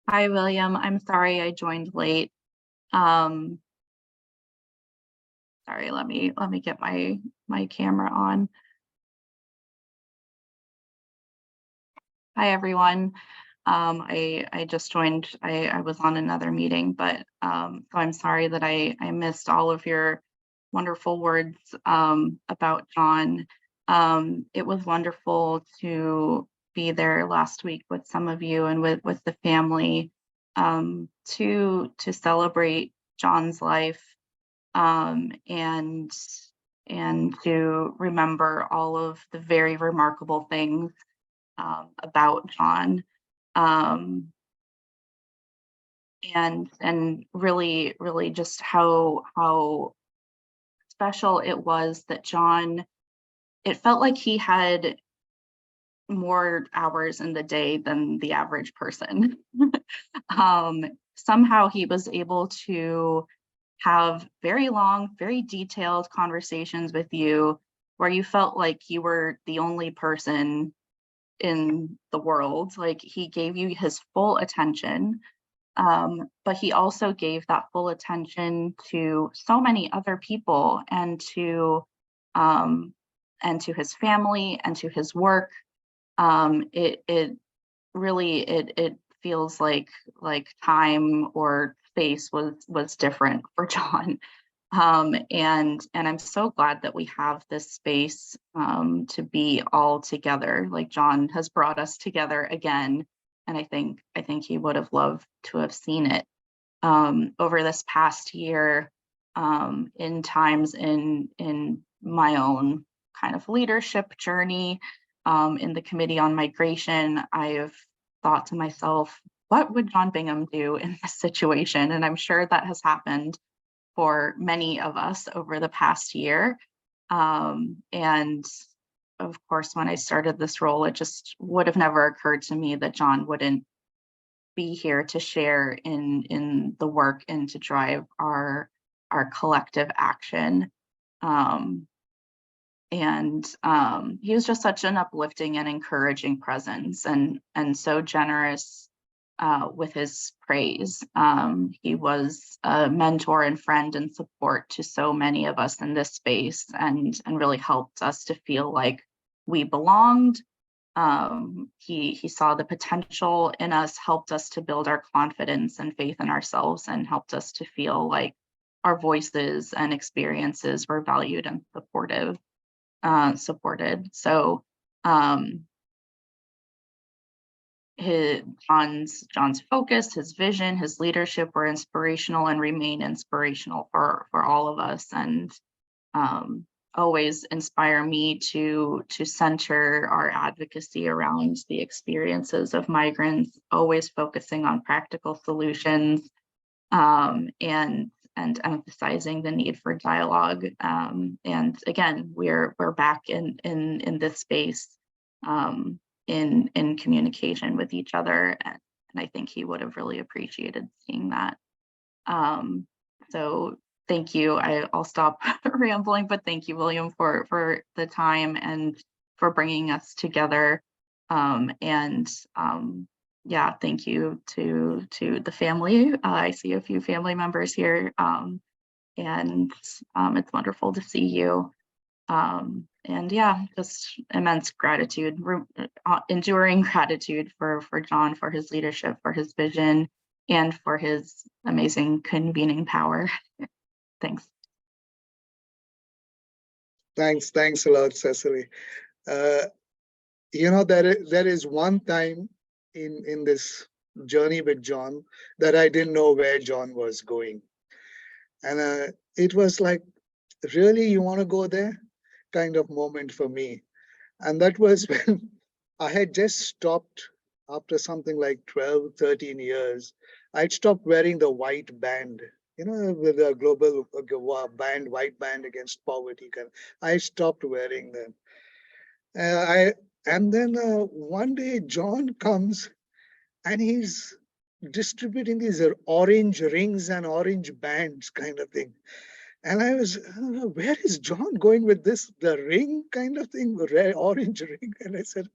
Hi, William. I'm sorry I joined late. Sorry, let me get my camera on. Hi, everyone. I just joined. I was on another meeting, but so I'm sorry that I missed all of your wonderful words about John. It was wonderful to be there last week with some of you and with the family to celebrate John's life and to remember all of the very remarkable things about John, and really just how special it was that John, it felt like he had more hours in the day than the average person. Somehow he was able to have very long, very detailed conversations with you where you felt like you were the only person in the world. Like, he gave you his full attention. But he also gave that full attention to so many other people and to his family and to his work. It really feels like time or space was different for John. And I'm so glad that we have this space to be all together. Like John has brought us together again, and I think he would have loved to have seen it over this past year. In times in my own kind of leadership journey in the Committee on Migration, I've thought to myself, what would John Bingham do in this situation? And I'm sure that has happened for many of us over the past year. And of course, when I started this role, it just would have never occurred to me that John wouldn't be here to share in the work and to drive our collective action. He was just such an uplifting and encouraging presence, and so generous with his praise. He was a mentor and friend and support to so many of us in this space, and really helped us to feel like we belonged. He saw the potential in us, helped us to build our confidence and faith in ourselves, and helped us to feel like our voices and experiences were valued and supported. So John's focus, his vision, his leadership were inspirational and remain inspirational for all of us, and always inspire me to center our advocacy around the experiences of migrants, always focusing on practical solutions, and emphasizing the need for dialogue. And again, we're back in this space, in communication with each other, and I think he would have really appreciated seeing that. So thank you. I'll stop rambling, but thank you, William, for the time and for bringing us together. Yeah, thank you to the family. I see a few family members here, and it's wonderful to see you. And yeah, just immense gratitude, enduring gratitude for John, for his leadership, for his vision, and for his amazing convening power. Thanks. Thanks a lot, Cecily. You know, there is one time in this journey with John that I didn't know where John was going. And it was like, really, you want to go there? Kind of moment for me. And that was when I had just stopped after something like 12, 13 years. I'd stopped wearing the white band, you know, with the global band, white band against poverty. I stopped wearing them. And then one day John comes and he's distributing these orange rings and orange bands kind of thing. And I don't know, where is John going with this? The ring kind of thing, red, orange ring. And I said,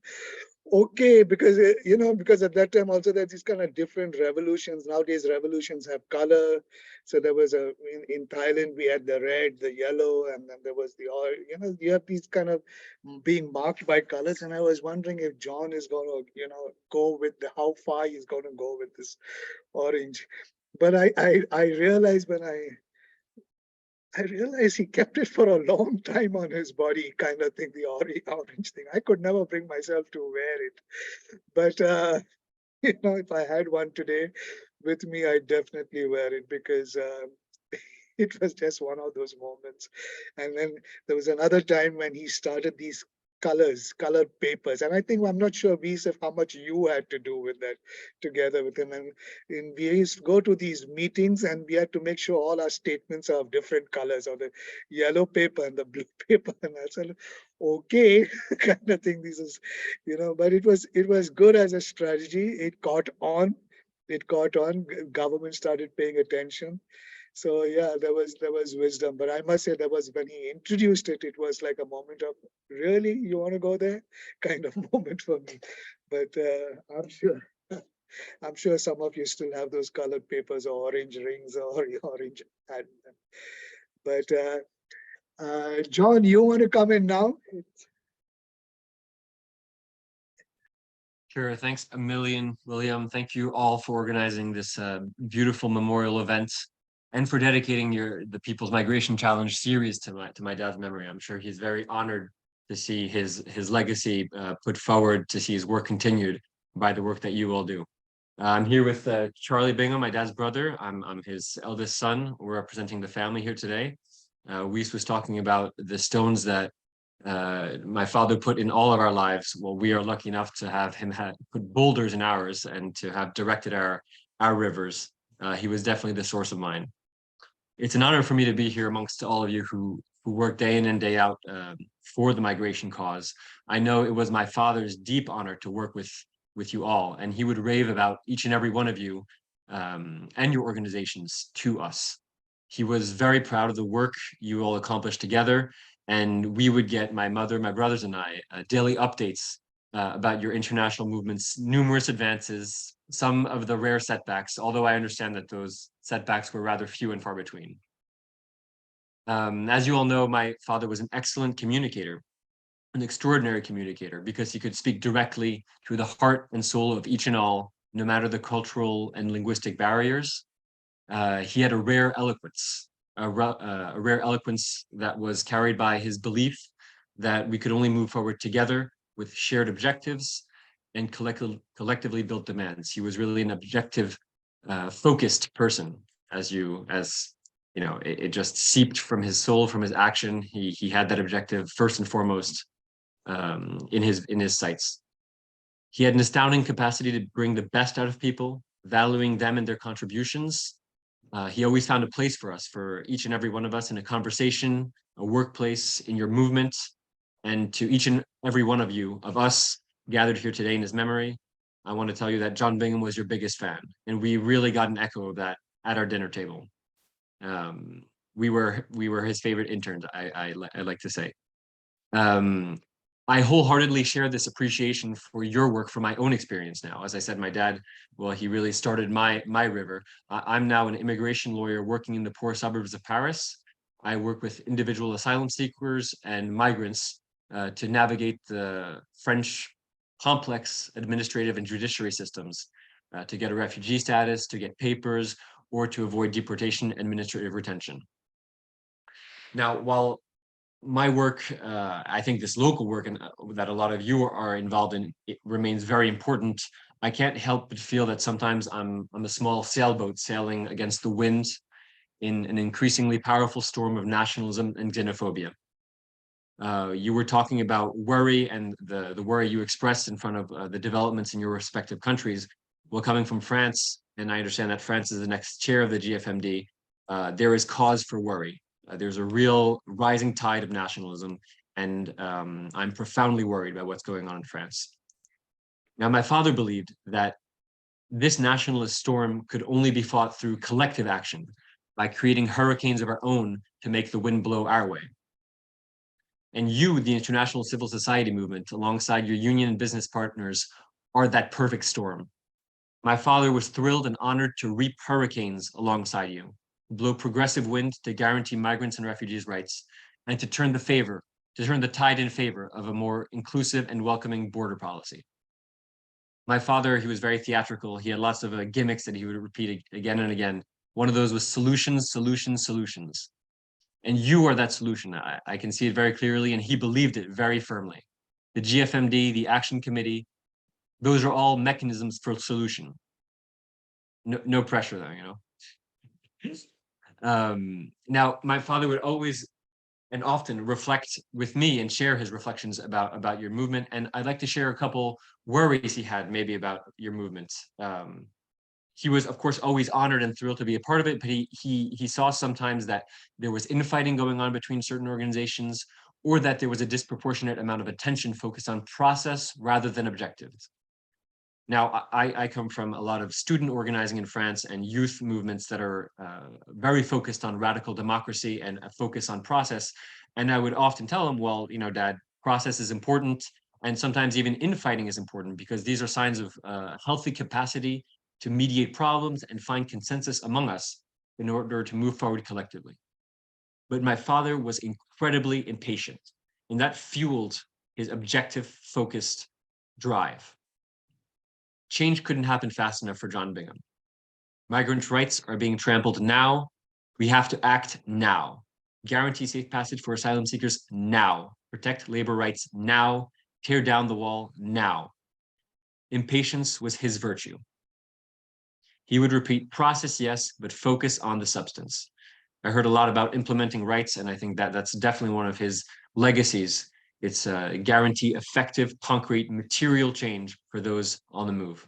okay, because, you know, because at that time also there's these kind of different revolutions. Nowadays revolutions have color. So there was in Thailand, we had the red, the yellow, and then there was the orange. You know, you have these kind of being marked by colors. And I was wondering if John is going to, you know, go with how far he's going to go with this orange. But I realized when I realized he kept it for a long time on his body, kind of thing, the orange thing. I could never bring myself to wear it. But, you know, if I had one today with me, I'd definitely wear it because it was just one of those moments. And then there was another time when he started these colored papers. And I think, I'm not sure, Visif, how much you had to do with that together with him. And we used to go to these meetings and we had to make sure all our statements are of different colors, or the yellow paper and the blue paper. And I said, okay, kind of thing. This is, you know, but it was good as a strategy. It caught on. Government started paying attention. So yeah, there was wisdom, but I must say, that was when he introduced it, it was like a moment of, really, you want to go there, kind of moment for me. But I'm sure I'm sure some of you still have those colored papers or orange rings or orange. But John, you want to come in now? Sure. Thanks a million, William. Thank you all for organizing this beautiful memorial event and for dedicating the People's Migration Challenge series to my dad's memory. I'm sure he's very honored to see his legacy put forward, to see his work continued by the work that you all do. I'm here with Charlie Bingham, my dad's brother. I'm his eldest son. We're representing the family here today. Weiss was talking about the stones that my father put in all of our lives. Well, we are lucky enough to have him put boulders in ours and to have directed our rivers. He was definitely the source of mine. It's an honor for me to be here amongst all of you who work day in and day out for the migration cause. I know it was my father's deep honor to work with you all, and he would rave about each and every one of you and your organizations to us. He was very proud of the work you all accomplished together, and we would get, my mother, my brothers, and I, daily updates about your international movement's numerous advances, some of the rare setbacks, although I understand that those setbacks were rather few and far between. As you all know, my father was an excellent communicator, an extraordinary communicator, because he could speak directly to the heart and soul of each and all, no matter the cultural and linguistic barriers. He had a rare eloquence, a rare eloquence that was carried by his belief that we could only move forward together with shared objectives and collectively built demands. He was really an objective, focused person, as you know, it just seeped from his soul, from his action. He had that objective first and foremost in his sights. He had an astounding capacity to bring the best out of people, valuing them and their contributions. He always found a place for us, for each and every one of us, in a conversation, a workplace, in your movement, and to each and every one of you, of us gathered here today in his memory. I want to tell you that John Bingham was your biggest fan, and we really got an echo of that at our dinner table. We were his favorite interns, I like to say. I wholeheartedly share this appreciation for your work from my own experience now. As I said, my dad, well, he really started my river. I'm now an immigration lawyer working in the poor suburbs of Paris. I work with individual asylum seekers and migrants to navigate the French complex administrative and judiciary systems to get a refugee status, to get papers, or to avoid deportation and administrative retention. Now, while my work, I think this local work and that a lot of you are involved in, it remains very important. I can't help but feel that sometimes I'm a small sailboat sailing against the wind in an increasingly powerful storm of nationalism and xenophobia. You were talking about worry and the worry you expressed in front of the developments in your respective countries. Well, coming from France, and I understand that France is the next chair of the GFMD, there is cause for worry. There's a real rising tide of nationalism, and I'm profoundly worried about what's going on in France. Now, my father believed that this nationalist storm could only be fought through collective action, by creating hurricanes of our own to make the wind blow our way. And you, the international civil society movement, alongside your union and business partners, are that perfect storm. My father was thrilled and honored to reap hurricanes alongside you, blow progressive wind to guarantee migrants and refugees' rights, and to turn the tide in favor of a more inclusive and welcoming border policy. My father, he was very theatrical. He had lots of gimmicks that he would repeat again and again. One of those was solutions, solutions, solutions. And you are that solution. I can see it very clearly, and he believed it very firmly. The GFMD, the Action Committee, those are all mechanisms for solution. No pressure though, you know. Now, my father would always and often reflect with me and share his reflections about your movement. And I'd like to share a couple worries he had maybe about your movement. He was, of course, always honored and thrilled to be a part of it, but he saw sometimes that there was infighting going on between certain organizations, or that there was a disproportionate amount of attention focused on process rather than objectives. Now, I come from a lot of student organizing in France and youth movements that are very focused on radical democracy and a focus on process. And I would often tell them, well, you know, Dad, process is important. And sometimes even infighting is important because these are signs of healthy capacity to mediate problems and find consensus among us in order to move forward collectively. But my father was incredibly impatient, and that fueled his objective, focused drive. Change couldn't happen fast enough for John Bingham. Migrant rights are being trampled now. We have to act now. Guarantee safe passage for asylum seekers now. Protect labor rights now. Tear down the wall now. Impatience was his virtue. He would repeat process, yes, but focus on the substance. I heard a lot about implementing rights, and I think that that's definitely one of his legacies. It's guarantee effective, concrete, material change for those on the move.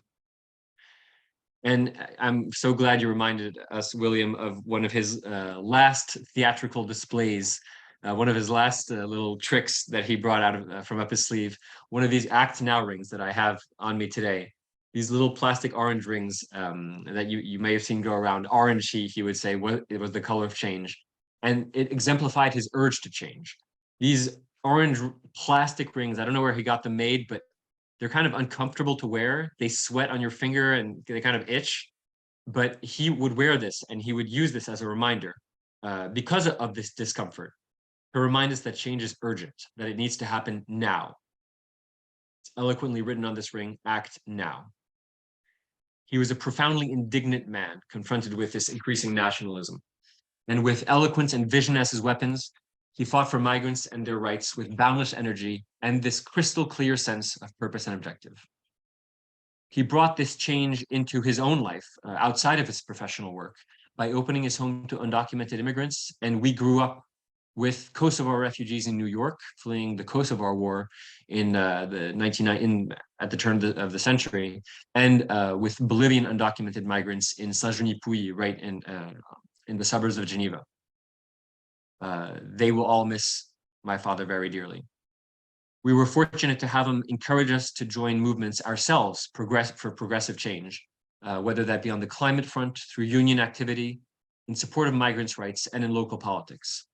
And I'm so glad you reminded us, William, of one of his last theatrical displays, one of his last little tricks that he brought out of, from up his sleeve, one of these Act Now rings that I have on me today. These little plastic orange rings that you may have seen go around. Orange, he would say, it was the color of change. And it exemplified his urge to change. These orange plastic rings, I don't know where he got them made, but they're kind of uncomfortable to wear. They sweat on your finger and they kind of itch. But he would wear this and he would use this as a reminder because of this discomfort to remind us that change is urgent, that it needs to happen now. It's eloquently written on this ring, act now. He was a profoundly indignant man confronted with this increasing nationalism. And with eloquence and vision as his weapons, he fought for migrants and their rights with boundless energy and this crystal clear sense of purpose and objective. He brought this change into his own life outside of his professional work by opening his home to undocumented immigrants. And we grew up with Kosovo refugees in New York, fleeing the Kosovo War in at the turn of the century, and with Bolivian undocumented migrants in Sajunipuyi, right in the suburbs of Geneva. They will all miss my father very dearly. We were fortunate to have him encourage us to join movements ourselves for progressive change, whether that be on the climate front, through union activity, in support of migrants' rights, and in local politics.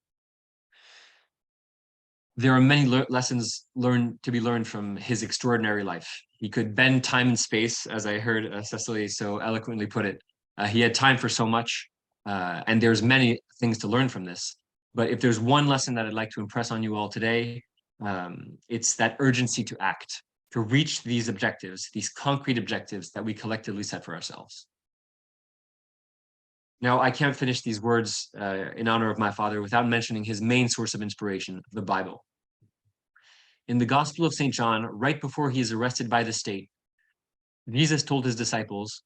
There are many lessons to be learned from his extraordinary life. He could bend time and space, as I heard Cecily so eloquently put it. He had time for so much, and there's many things to learn from this. But if there's one lesson that I'd like to impress on you all today, it's that urgency to act, to reach these objectives, these concrete objectives that we collectively set for ourselves. Now, I can't finish these words in honor of my father without mentioning his main source of inspiration, the Bible. In the Gospel of St. John, right before he is arrested by the state, Jesus told his disciples,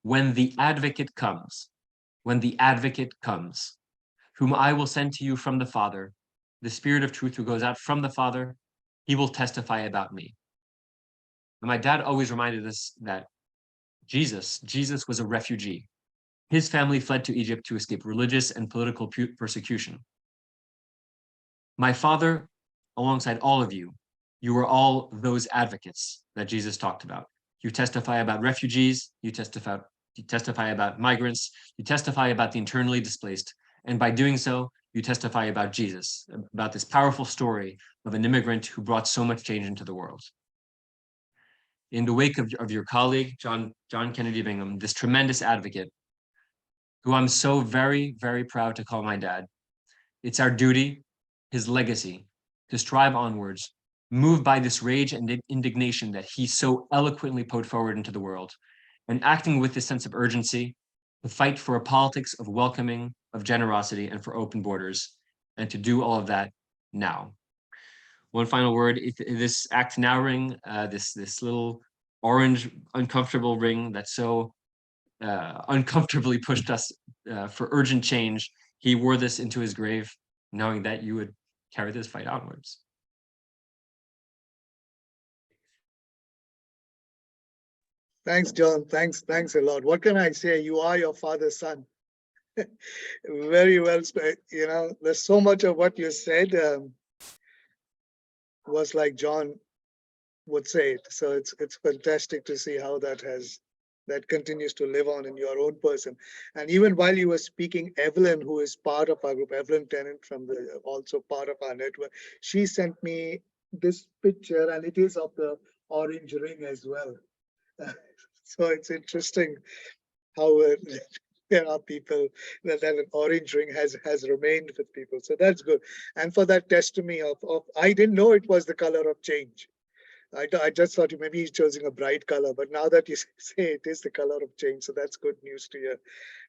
when the advocate comes, whom I will send to you from the Father, the Spirit of truth who goes out from the Father, he will testify about me. And my dad always reminded us that Jesus was a refugee. His family fled to Egypt to escape religious and political persecution. My father, alongside all of you, you are all those advocates that Jesus talked about. You testify about refugees, you testify about migrants, you testify about the internally displaced, and by doing so, you testify about Jesus, about this powerful story of an immigrant who brought so much change into the world. In the wake of your colleague, John Kennedy Bingham, this tremendous advocate, who I'm so very, very proud to call my dad, it's our duty, his legacy, to strive onwards, moved by this rage and indignation that he so eloquently put forward into the world, and acting with this sense of urgency, to fight for a politics of welcoming, of generosity, and for open borders, and to do all of that now. One final word, this Act Now ring, this little orange uncomfortable ring that so uncomfortably pushed us for urgent change, he wore this into his grave, knowing that you would carry this fight onwards. Thanks, John. Thanks a lot. What can I say? You are your father's son. Very well, there's so much of what you said was like John would say it. So it's fantastic to see how that continues to live on in your own person. And even while you were speaking, Evelyn, who is part of our group, Evelyn Tennant also part of our network, she sent me this picture, and it is of the orange ring as well. So it's interesting how there are people that an orange ring has remained with people. So that's good. And for that testimony of I didn't know it was the color of change. I just thought maybe he's choosing a bright color, but now that you say it is the color of change, so that's good news to hear,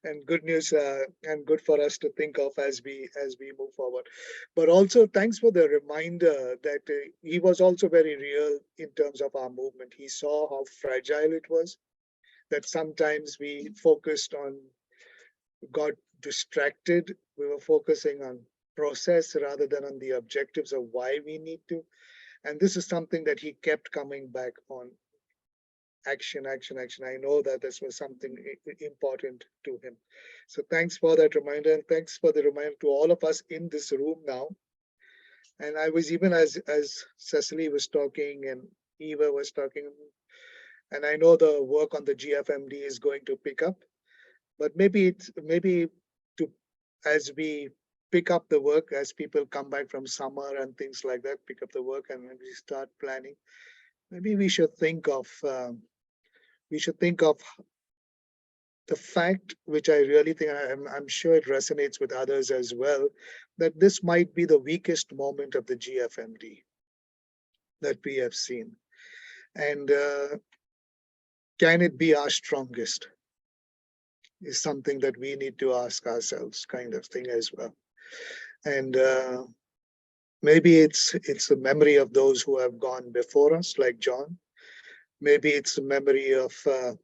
and good news and good for us to think of as we move forward. But also thanks for the reminder that he was also very real in terms of our movement. He saw how fragile it was, that sometimes we focused on, got distracted. We were focusing on process rather than on the objectives of why we need to. And this is something that he kept coming back on. Action, action, action. I know that this was something important to him. So thanks for that reminder, and thanks for the reminder to all of us in this room now. And I was, even as Cecily was talking and Eva was talking, and I know the work on the GFMD is going to pick up, but maybe to, as we pick up the work, as people come back from summer and things like that, pick up the work and maybe start planning, maybe we should think of the fact, which I really think, I'm sure it resonates with others as well, that this might be the weakest moment of the GFMD that we have seen. And can it be our strongest? Is something that we need to ask ourselves, kind of thing as well. And maybe it's the memory of those who have gone before us, like John. Maybe it's the memory of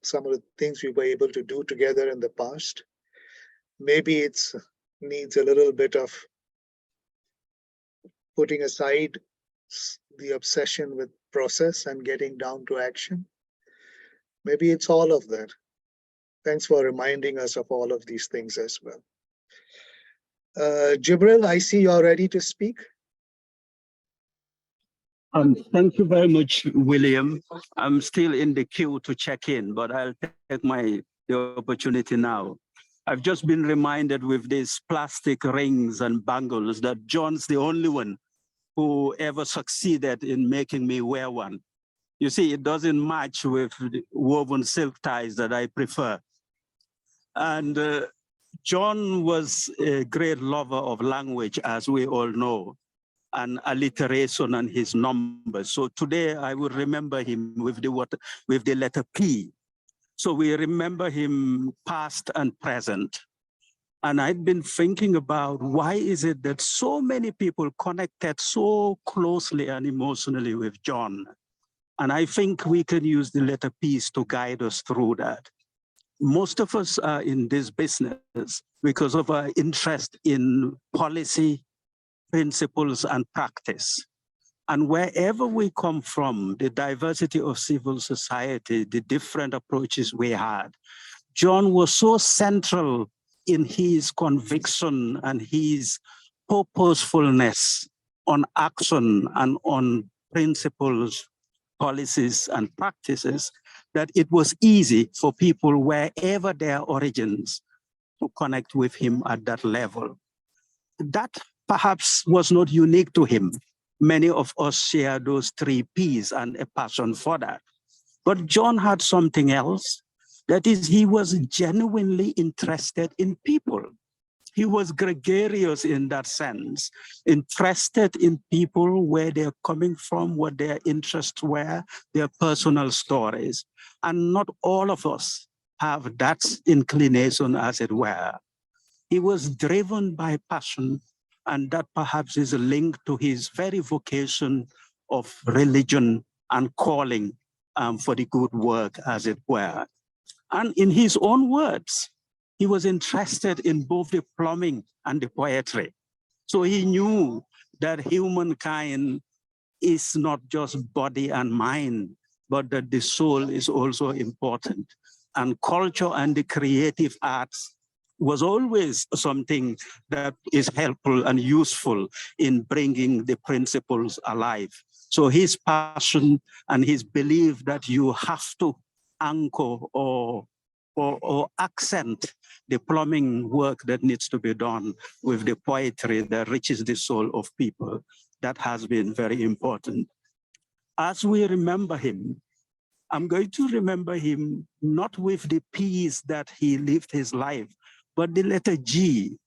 some of the things we were able to do together in the past. Maybe it's needs a little bit of putting aside the obsession with process and getting down to action. Maybe it's all of that. Thanks for reminding us of all of these things as well. Jibril, I see you're ready to speak. Thank you very much, William. I'm still in the queue to check in, but I'll take the opportunity now. I've just been reminded with these plastic rings and bangles that John's the only one who ever succeeded in making me wear one. You see, it doesn't match with the woven silk ties that I prefer. And John was a great lover of language, as we all know, and alliteration and his numbers. So today I will remember him with the letter P. So we remember him past and present. And I've been thinking about why is it that so many people connected so closely and emotionally with John? And I think we can use the letter P's to guide us through that. Most of us are in this business because of our interest in policy, principles, and practice. And wherever we come from, the diversity of civil society, the different approaches we had, John was so central in his conviction and his purposefulness on action and on principles, policies, and practices that it was easy for people, wherever their origins, to connect with him at that level. That perhaps was not unique to him. Many of us share those 3 Ps and a passion for that. But John had something else. That is, he was genuinely interested in people. He was gregarious in that sense, interested in people, where they're coming from, what their interests were, their personal stories. And not all of us have that inclination, as it were. He was driven by passion, and that perhaps is a link to his very vocation of religion and calling for the good work, as it were. And in his own words, he was interested in both the plumbing and the poetry. So he knew that humankind is not just body and mind, but that the soul is also important. And culture and the creative arts was always something that is helpful and useful in bringing the principles alive. So his passion and his belief that you have to anchor or accent the plumbing work that needs to be done with the poetry that reaches the soul of people. That has been very important. As we remember him, I'm going to remember him not with the P's that he lived his life, but the letter G.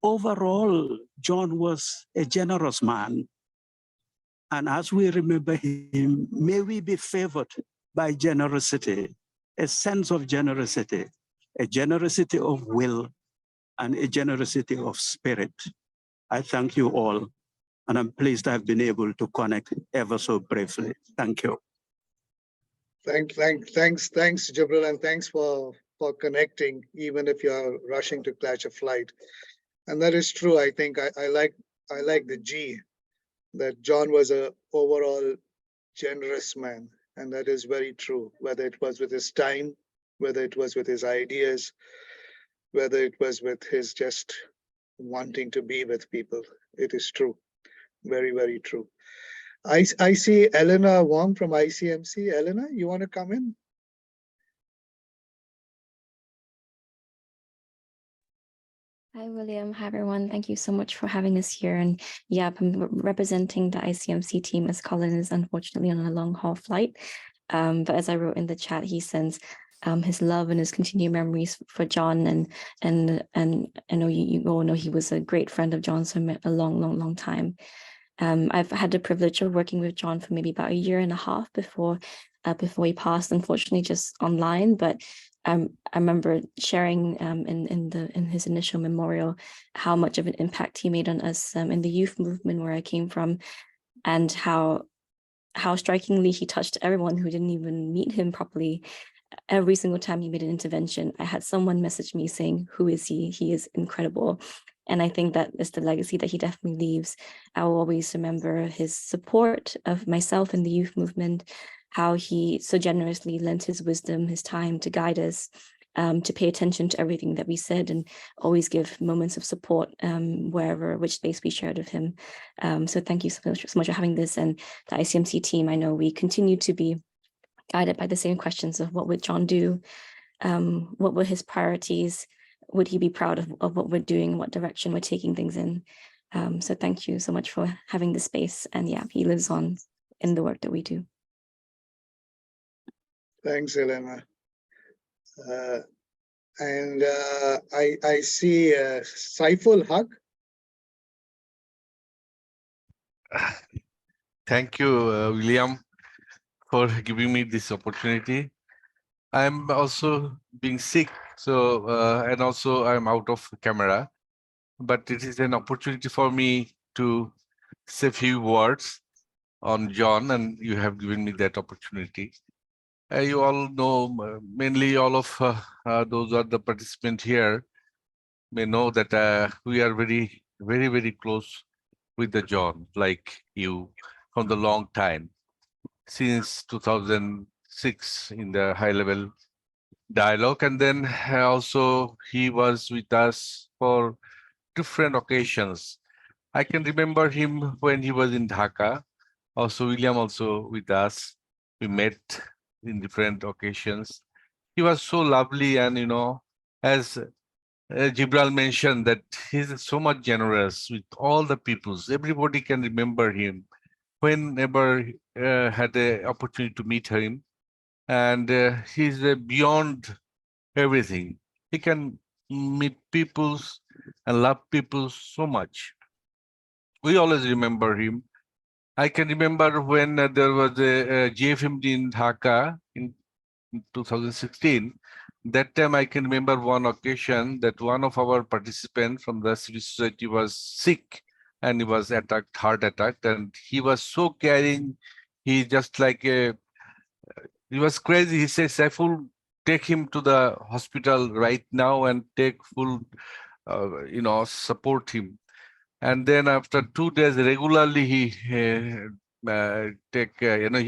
Overall, John was a generous man. And as we remember him, may we be favored by generosity, a sense of generosity, a generosity of will, and a generosity of spirit. I thank you all, and I'm pleased I've been able to connect ever so briefly. Thank you. Thanks, Jibril, and thanks for connecting, even if you're rushing to catch a flight. And that is true. I think I like the G, that John was a overall generous man, and that is very true. Whether it was with his time, whether it was with his ideas, whether it was with his just wanting to be with people, it is true. Very, very true. I see Elena Wong from ICMC. Elena, you want to come in? Hi, William. Hi, everyone. Thank you so much for having us here. And yeah, I'm representing the ICMC team as Colin is unfortunately on a long haul flight. But as I wrote in the chat, he sends his love and his continued memories for John. And I know you all know he was a great friend of John's for a long time. I've had the privilege of working with John for maybe about 1.5 years before he passed, unfortunately, just online. But I remember sharing in his initial memorial how much of an impact he made on us in the youth movement where I came from, and how strikingly he touched everyone who didn't even meet him properly. Every single time he made an intervention, I had someone message me saying, "Who is he? He is incredible." And I think that is the legacy that he definitely leaves. I will always remember his support of myself in the youth movement, how he so generously lent his wisdom, his time to guide us, to pay attention to everything that we said, and always give moments of support which space we shared with him. So thank you so much for having this. And the ICMC team, I know we continue to be guided by the same questions of what would John do? What were his priorities? Would he be proud of what we're doing, what direction we're taking things in? So thank you so much for having this space. And yeah, he lives on in the work that we do. Thanks, Elena. I see Saiful Haq. Thank you, William, for giving me this opportunity. I'm also being sick, so and also I'm out of camera, but it is an opportunity for me to say a few words on John, and you have given me that opportunity. You all know, mainly all of those are the participants here may know that we are very close with the John, like you, from the long time, since 2006 in the high-level dialogue. And then also he was with us for different occasions. I can remember him when he was in Dhaka. Also, William also with us. We met in different occasions. He was so lovely, and as Jibril mentioned, that he's so much generous with all the peoples. Everybody can remember him whenever had the opportunity to meet him. And he's beyond everything. He can meet peoples and love people so much. We always remember him. I can remember when there was a GFMD in Dhaka in 2016. That time I can remember one occasion that one of our participants from the civil society was sick and he was attacked, heart attacked, and he was so caring. He just like he was crazy. He said, "Saiful, take him to the hospital right now and take full, support him." And then after 2 days, regularly he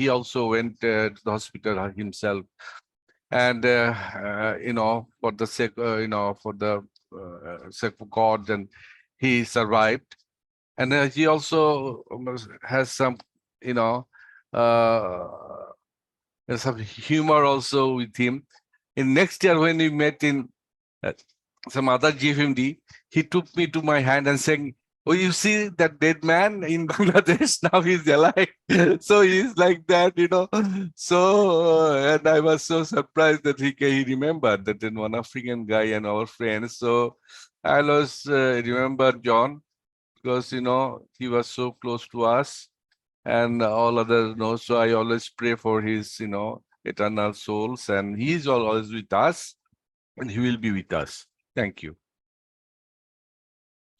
he also went to the hospital himself. And for the sake, sake of God, and he survived. And he also has some, some humor also with him. In next year, when we met in some other GFMD, he took me to my hand and saying, oh, you see that dead man in Bangladesh, now he's alive. So he's like that, you know. So, and I was so surprised that he remembered that then one African guy and our friends. So I always remember John because, you know, he was so close to us and all others, you know. So I always pray for his, you know, eternal souls, and he's always with us and he will be with us. Thank you.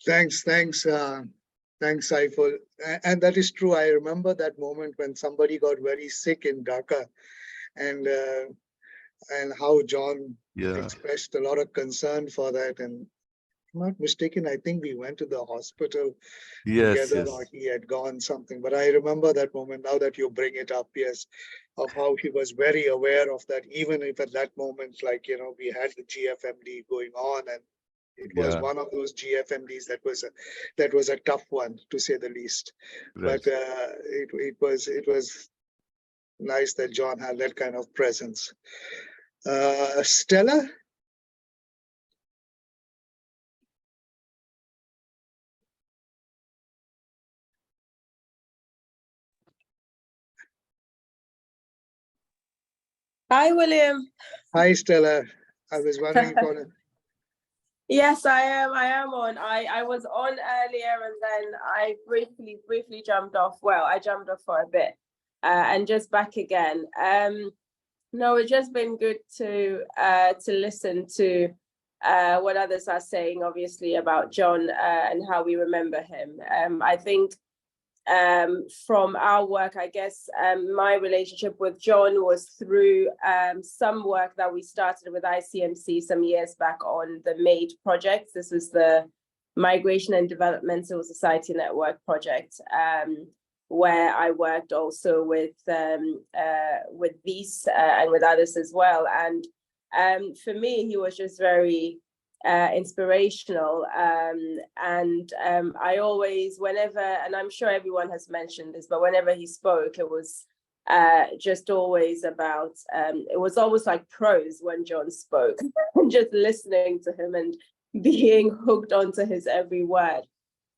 Thanks, Saiful. And that is true. I remember that moment when somebody got very sick in Dhaka, and how John expressed a lot of concern for that. And if I'm not mistaken, I think we went to the hospital together, or he had gone something. But I remember that moment now that you bring it up, yes, of how he was very aware of that, even if at that moment, like, you know, we had the GFMD going on, and it was one of those GFMDs that was a tough one, to say the least. But it was nice that John had that kind of presence. Stella? Hi, William. Hi, Stella. I was wondering if you Yes, I am on. I was on earlier and then I briefly jumped off. Well, I jumped off for a bit and just back again. No, it's just been good to listen to what others are saying, obviously, about John and how we remember him. I think from our work, I guess my relationship with John was through some work that we started with ICMC some years back on the MADE project. This was the Migration and Development Civil Society Network project, where I worked also with these and with others as well. And for me, he was just very inspirational, and I always, whenever, and I'm sure everyone has mentioned this, but whenever he spoke, it was just always about, it was almost like prose when John spoke, and just listening to him and being hooked onto his every word.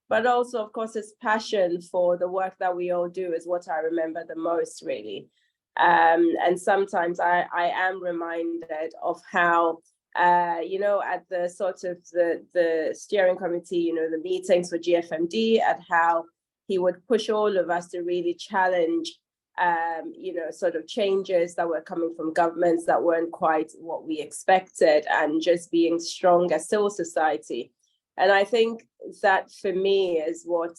But also, of course, his passion for the work that we all do is what I remember the most, really. And sometimes I am reminded of how you know, at the sort of the steering committee, you know, the meetings for GFMD, at how he would push all of us to really challenge, you know, sort of changes that were coming from governments that weren't quite what we expected, and just being strong as civil society. And I think that for me is what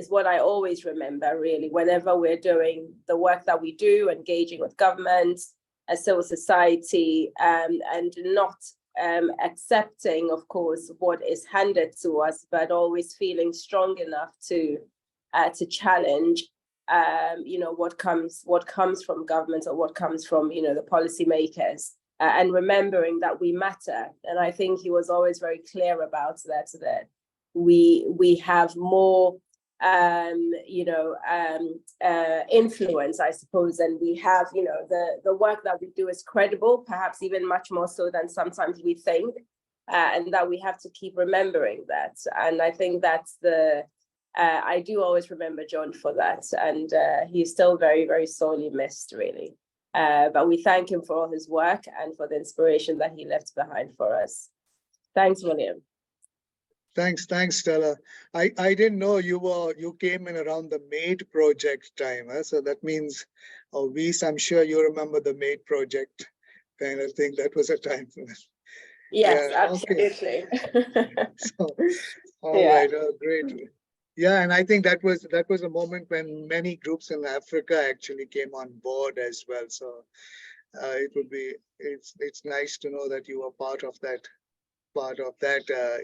what I always remember, really, whenever we're doing the work that we do, engaging with governments, a civil society, and not accepting, of course, what is handed to us, but always feeling strong enough to challenge, you know, what comes from government, or what comes from, you know, the policymakers, and remembering that we matter. And I think he was always very clear about that. That we have more you know, influence, I suppose, and we have, you know, the work that we do is credible, perhaps even much more so than sometimes we think, and that we have to keep remembering that. And I think that's I do always remember John for that, and he's still very, very sorely missed, really. But we thank him for all his work and for the inspiration that he left behind for us. Thanks, William. Thanks, Stella. I didn't know you came in around the MADE project time, huh? So that means, I'm sure you remember the MADE project kind of thing. That was a time. Yes, yeah, absolutely. Okay. So, all right, great. Yeah, and I think that was a moment when many groups in Africa actually came on board as well. So it's nice to know that you were part of that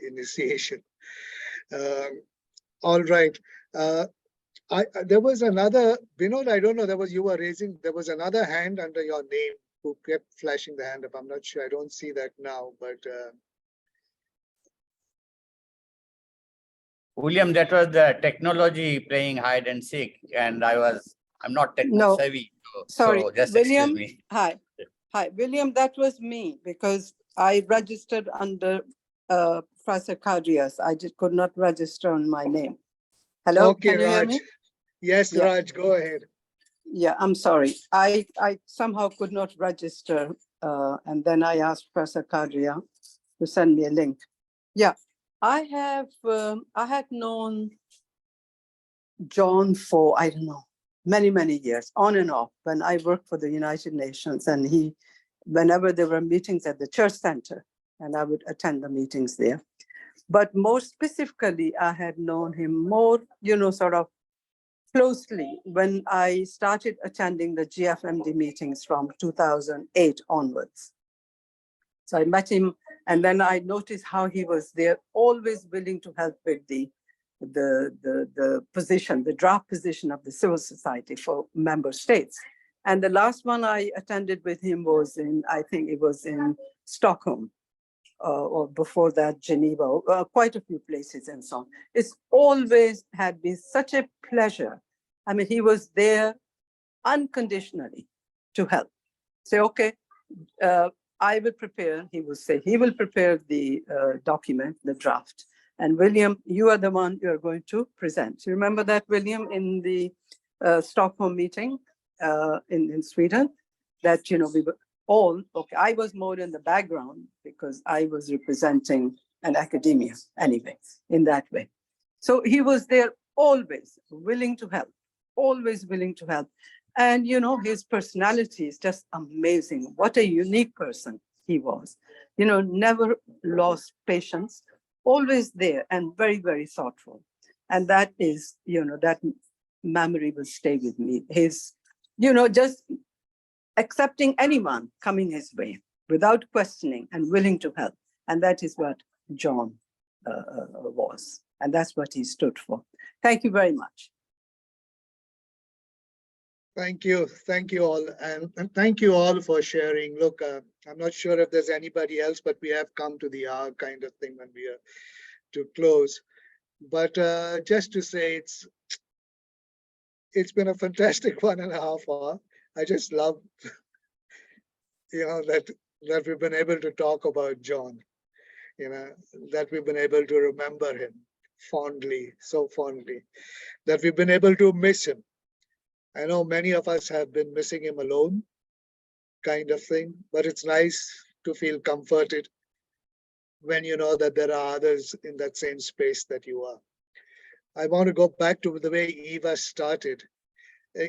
initiation. All right. There was another, Vinod, I don't know, there was another hand under your name who kept flashing the hand up. I'm not sure, I don't see that now, but. William, that was the technology playing hide and seek, and I'm not techno savvy. Sorry, so just William. Excuse me. Hi, William. That was me, because I registered under Professor Kadrias. I just could not register on my name. Hello, Okay, can you hear Raj. me? Yes, Yeah. Raj, go ahead. Yeah, I'm sorry. I somehow could not register, and then I asked Professor Kadria to send me a link. Yeah, I had known John for, I don't know, many years, on and off, when I worked for the United Nations, and whenever there were meetings at the church center, and I would attend the meetings there. But more specifically, I had known him more, sort of closely when I started attending the GFMD meetings from 2008 onwards. So I met him, and then I noticed how he was there, always willing to help with the position, the draft position of the civil society for member states. And the last one I attended with him was I think it was in Stockholm, or before that, Geneva, quite a few places and so on. It's always had been such a pleasure. I mean, he was there unconditionally to help. Say, okay, I will prepare, he will say, he will prepare the document, the draft. And William, you are the one you are going to present. You remember that, William, in the Stockholm meeting in Sweden, that, we were all, okay, I was more in the background because I was representing an academia anyway, in that way. So he was there always willing to help, always willing to help. And, his personality is just amazing. What a unique person he was. Never lost patience, always there and very thoughtful. And that is, that memory will stay with me. His, just accepting anyone coming his way without questioning and willing to help. And that is what John was. And that's what he stood for. Thank you very much. Thank you all. And thank you all for sharing. Look, I'm not sure if there's anybody else, but we have come to the hour kind of thing when we are to close. But just to say, it's been a fantastic 1.5 hours. I just love, that we've been able to talk about John, that we've been able to remember him fondly, so fondly, that we've been able to miss him. I know many of us have been missing him alone, kind of thing, but it's nice to feel comforted when you know that there are others in that same space that you are. I want to go back to the way Eva started.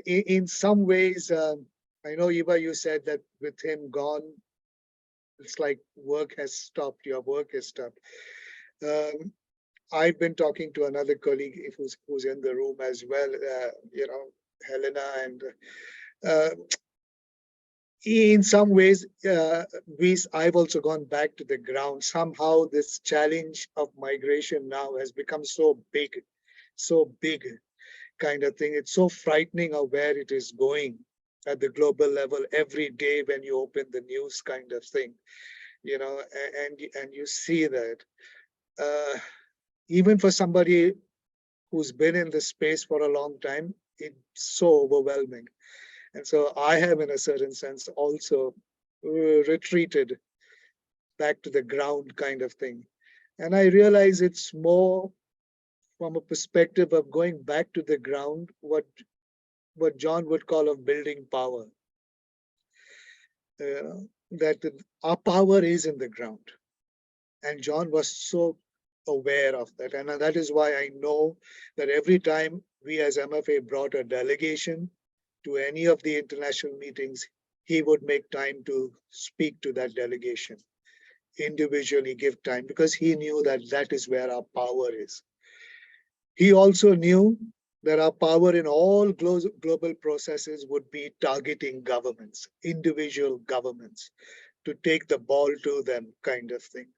In some ways, I know, Eva, you said that with him gone, it's like work has stopped, your work has stopped. I've been talking to another colleague who's in the room as well, Helena, and in some ways, I've also gone back to the ground. Somehow this challenge of migration now has become so big kind of thing. It's so frightening of where it is going at the global level every day when you open the news kind of thing, and you see that. Even for somebody who's been in this space for a long time, it's so overwhelming. And so I have, in a certain sense, also retreated back to the ground kind of thing. And I realize it's more from a perspective of going back to the ground, what John would call of building power. That our power is in the ground. And John was so aware of that. And that is why I know that every time we as MFA brought a delegation to any of the international meetings, he would make time to speak to that delegation, individually give time, because he knew that that is where our power is. He also knew that our power in all global processes would be targeting governments, individual governments, to take the ball to them kind of thing.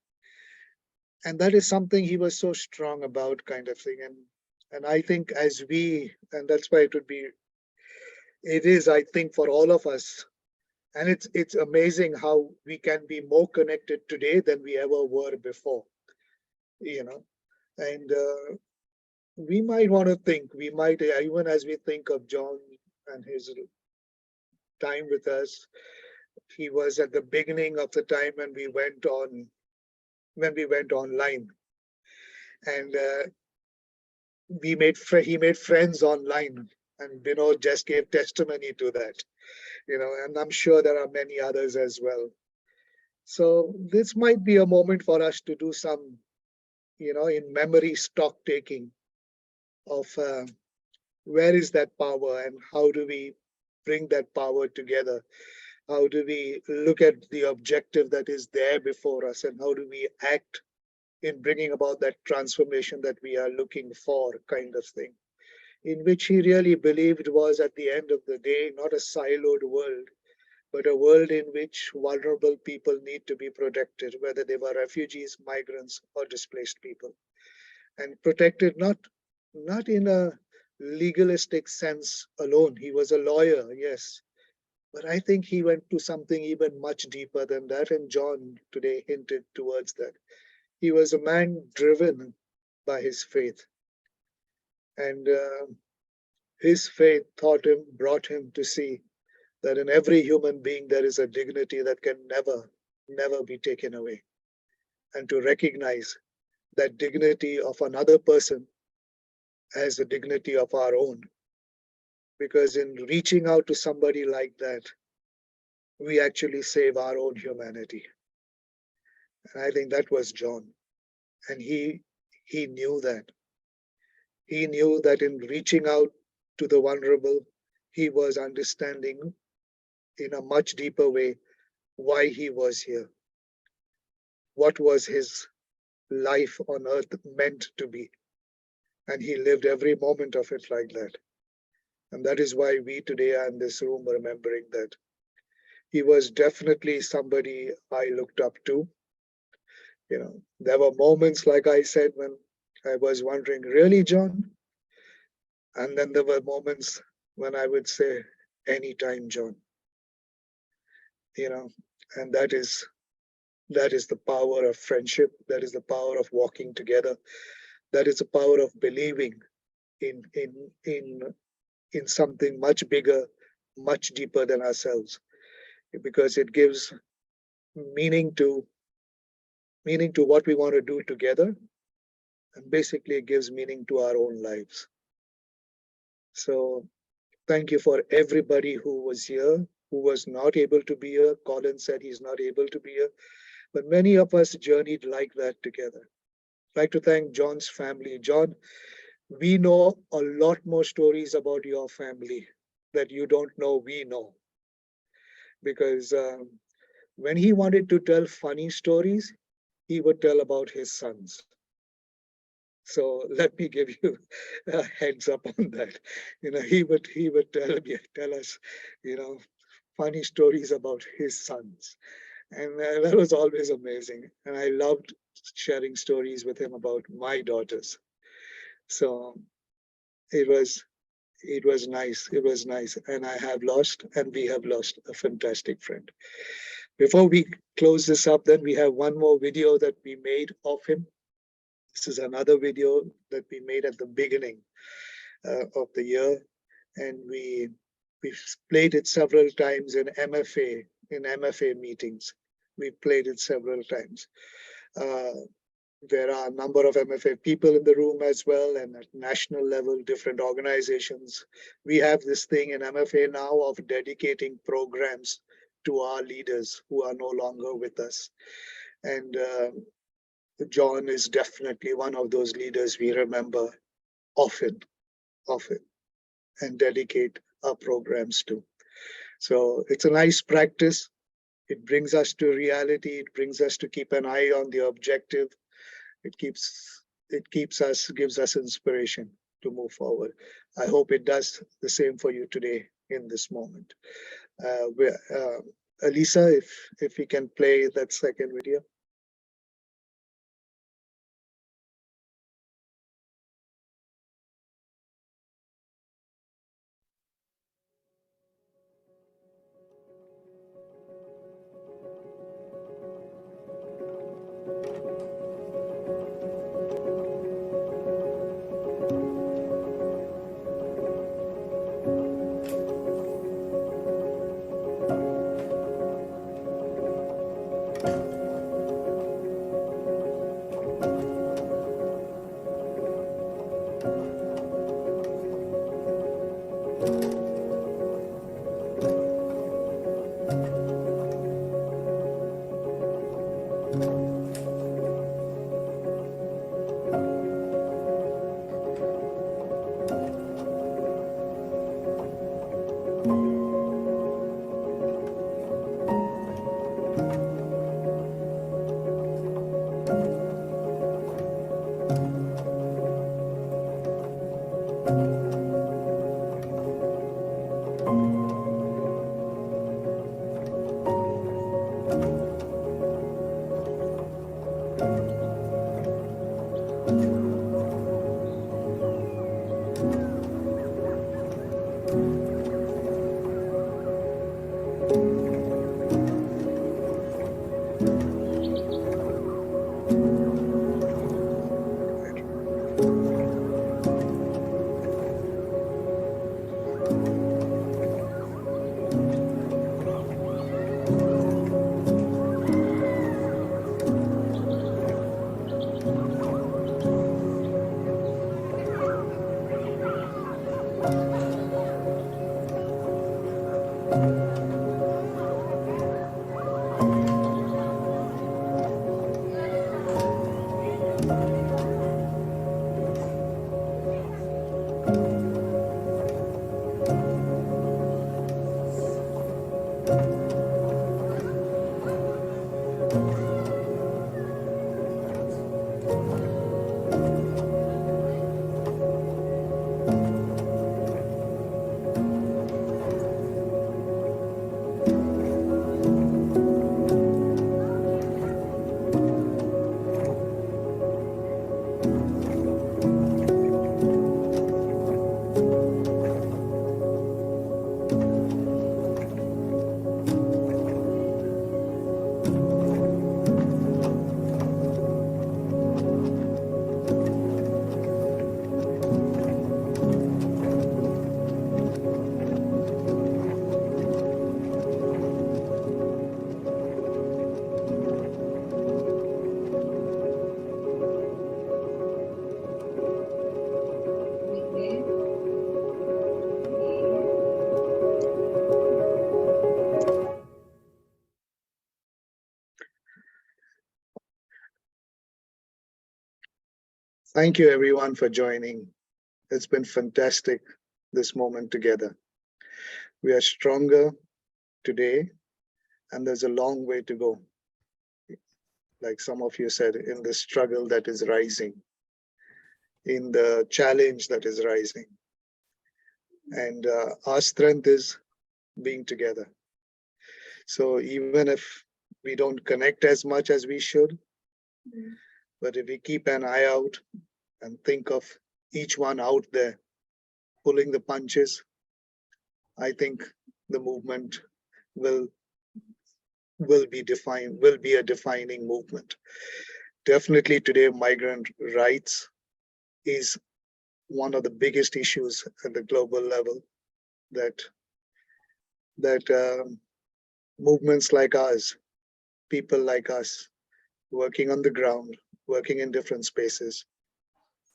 And that is something he was so strong about kind of thing. And I think and that's why it is, I think, for all of us. And it's amazing how we can be more connected today than we ever were before, and we might want to think, even as we think of John and his time with us, he was at the beginning of the time when we went on when we went online, and he made friends online, and Vinod just gave testimony to that, and I'm sure there are many others as well. So this might be a moment for us to do some, in memory stock taking of where is that power and how do we bring that power together? How do we look at the objective that is there before us, and how do we act in bringing about that transformation that we are looking for, kind of thing, in which he really believed was at the end of the day not a siloed world, but a world in which vulnerable people need to be protected, whether they were refugees, migrants, or displaced people, and protected not in a legalistic sense alone. He was a lawyer, yes, but I think he went to something even much deeper than that, and John today hinted towards that. He was a man driven by his faith, and his faith brought him to see that in every human being there is a dignity that can never be taken away, and to recognize that dignity of another person as the dignity of our own. Because in reaching out to somebody like that, we actually save our own humanity. And I think that was John. And he knew that. He knew that in reaching out to the vulnerable, he was understanding in a much deeper way why he was here. What was his life on earth meant to be? And he lived every moment of it like that. And that is why we today are in this room remembering that. He was definitely somebody I looked up to. There were moments, like I said, when I was wondering, really, John? And then there were moments when I would say, anytime, John. And that is the power of friendship. That is the power of walking together. That is the power of believing in something much bigger, much deeper than ourselves, because it gives meaning to what we want to do together, and basically it gives meaning to our own lives. So thank you for everybody who was here, who was not able to be here. Colin said he's not able to be here, but many of us journeyed like that together. I'd like to thank John's family. John, we know a lot more stories about your family that you don't know we know. Because when he wanted to tell funny stories, he would tell about his sons. So let me give you a heads up on that. He would tell us, funny stories about his sons. And that was always amazing. And I loved sharing stories with him about my daughters. So it was nice. It was nice. And we have lost a fantastic friend. Before we close this up, then we have one more video that we made of him. This is another video that we made at the beginning of the year. And we played it several times in MFA meetings. We played it several times. There are a number of MFA people in the room as well, and at national level, different organizations. We have this thing in MFA now of dedicating programs to our leaders who are no longer with us. And John is definitely one of those leaders we remember often, and dedicate our programs to. So it's a nice practice. It brings us to reality. It brings us to keep an eye on the objective. It gives us inspiration to move forward. I hope it does the same for you today in this moment. Elisa, if we can play that second video. Thank you everyone for joining. It's been fantastic, this moment together. We are stronger today, and there's a long way to go. Like some of you said, in the struggle that is rising, in the challenge that is rising. And our strength is being together. So even if we don't connect as much as we should, but if we keep an eye out and think of each one out there pulling the punches, I think the movement will be a defining movement. Definitely today, migrant rights is one of the biggest issues at the global level that movements like ours, people like us, working on the ground, working in different spaces,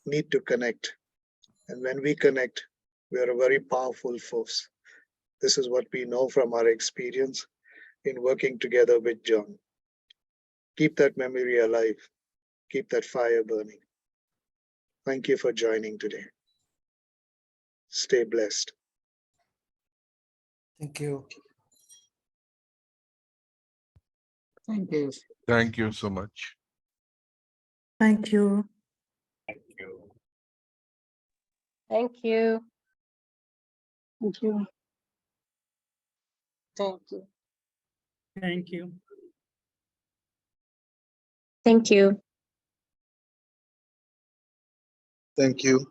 need to connect. And when we connect, we are a very powerful force. This is what we know from our experience in working together with John. Keep that memory alive. Keep that fire burning. Thank you for joining today. Stay blessed. Thank you. Thank you. Thank you so much. Thank you. Thank you. Thank you. Thank you. Thank you. Thank you. Thank you. Thank you.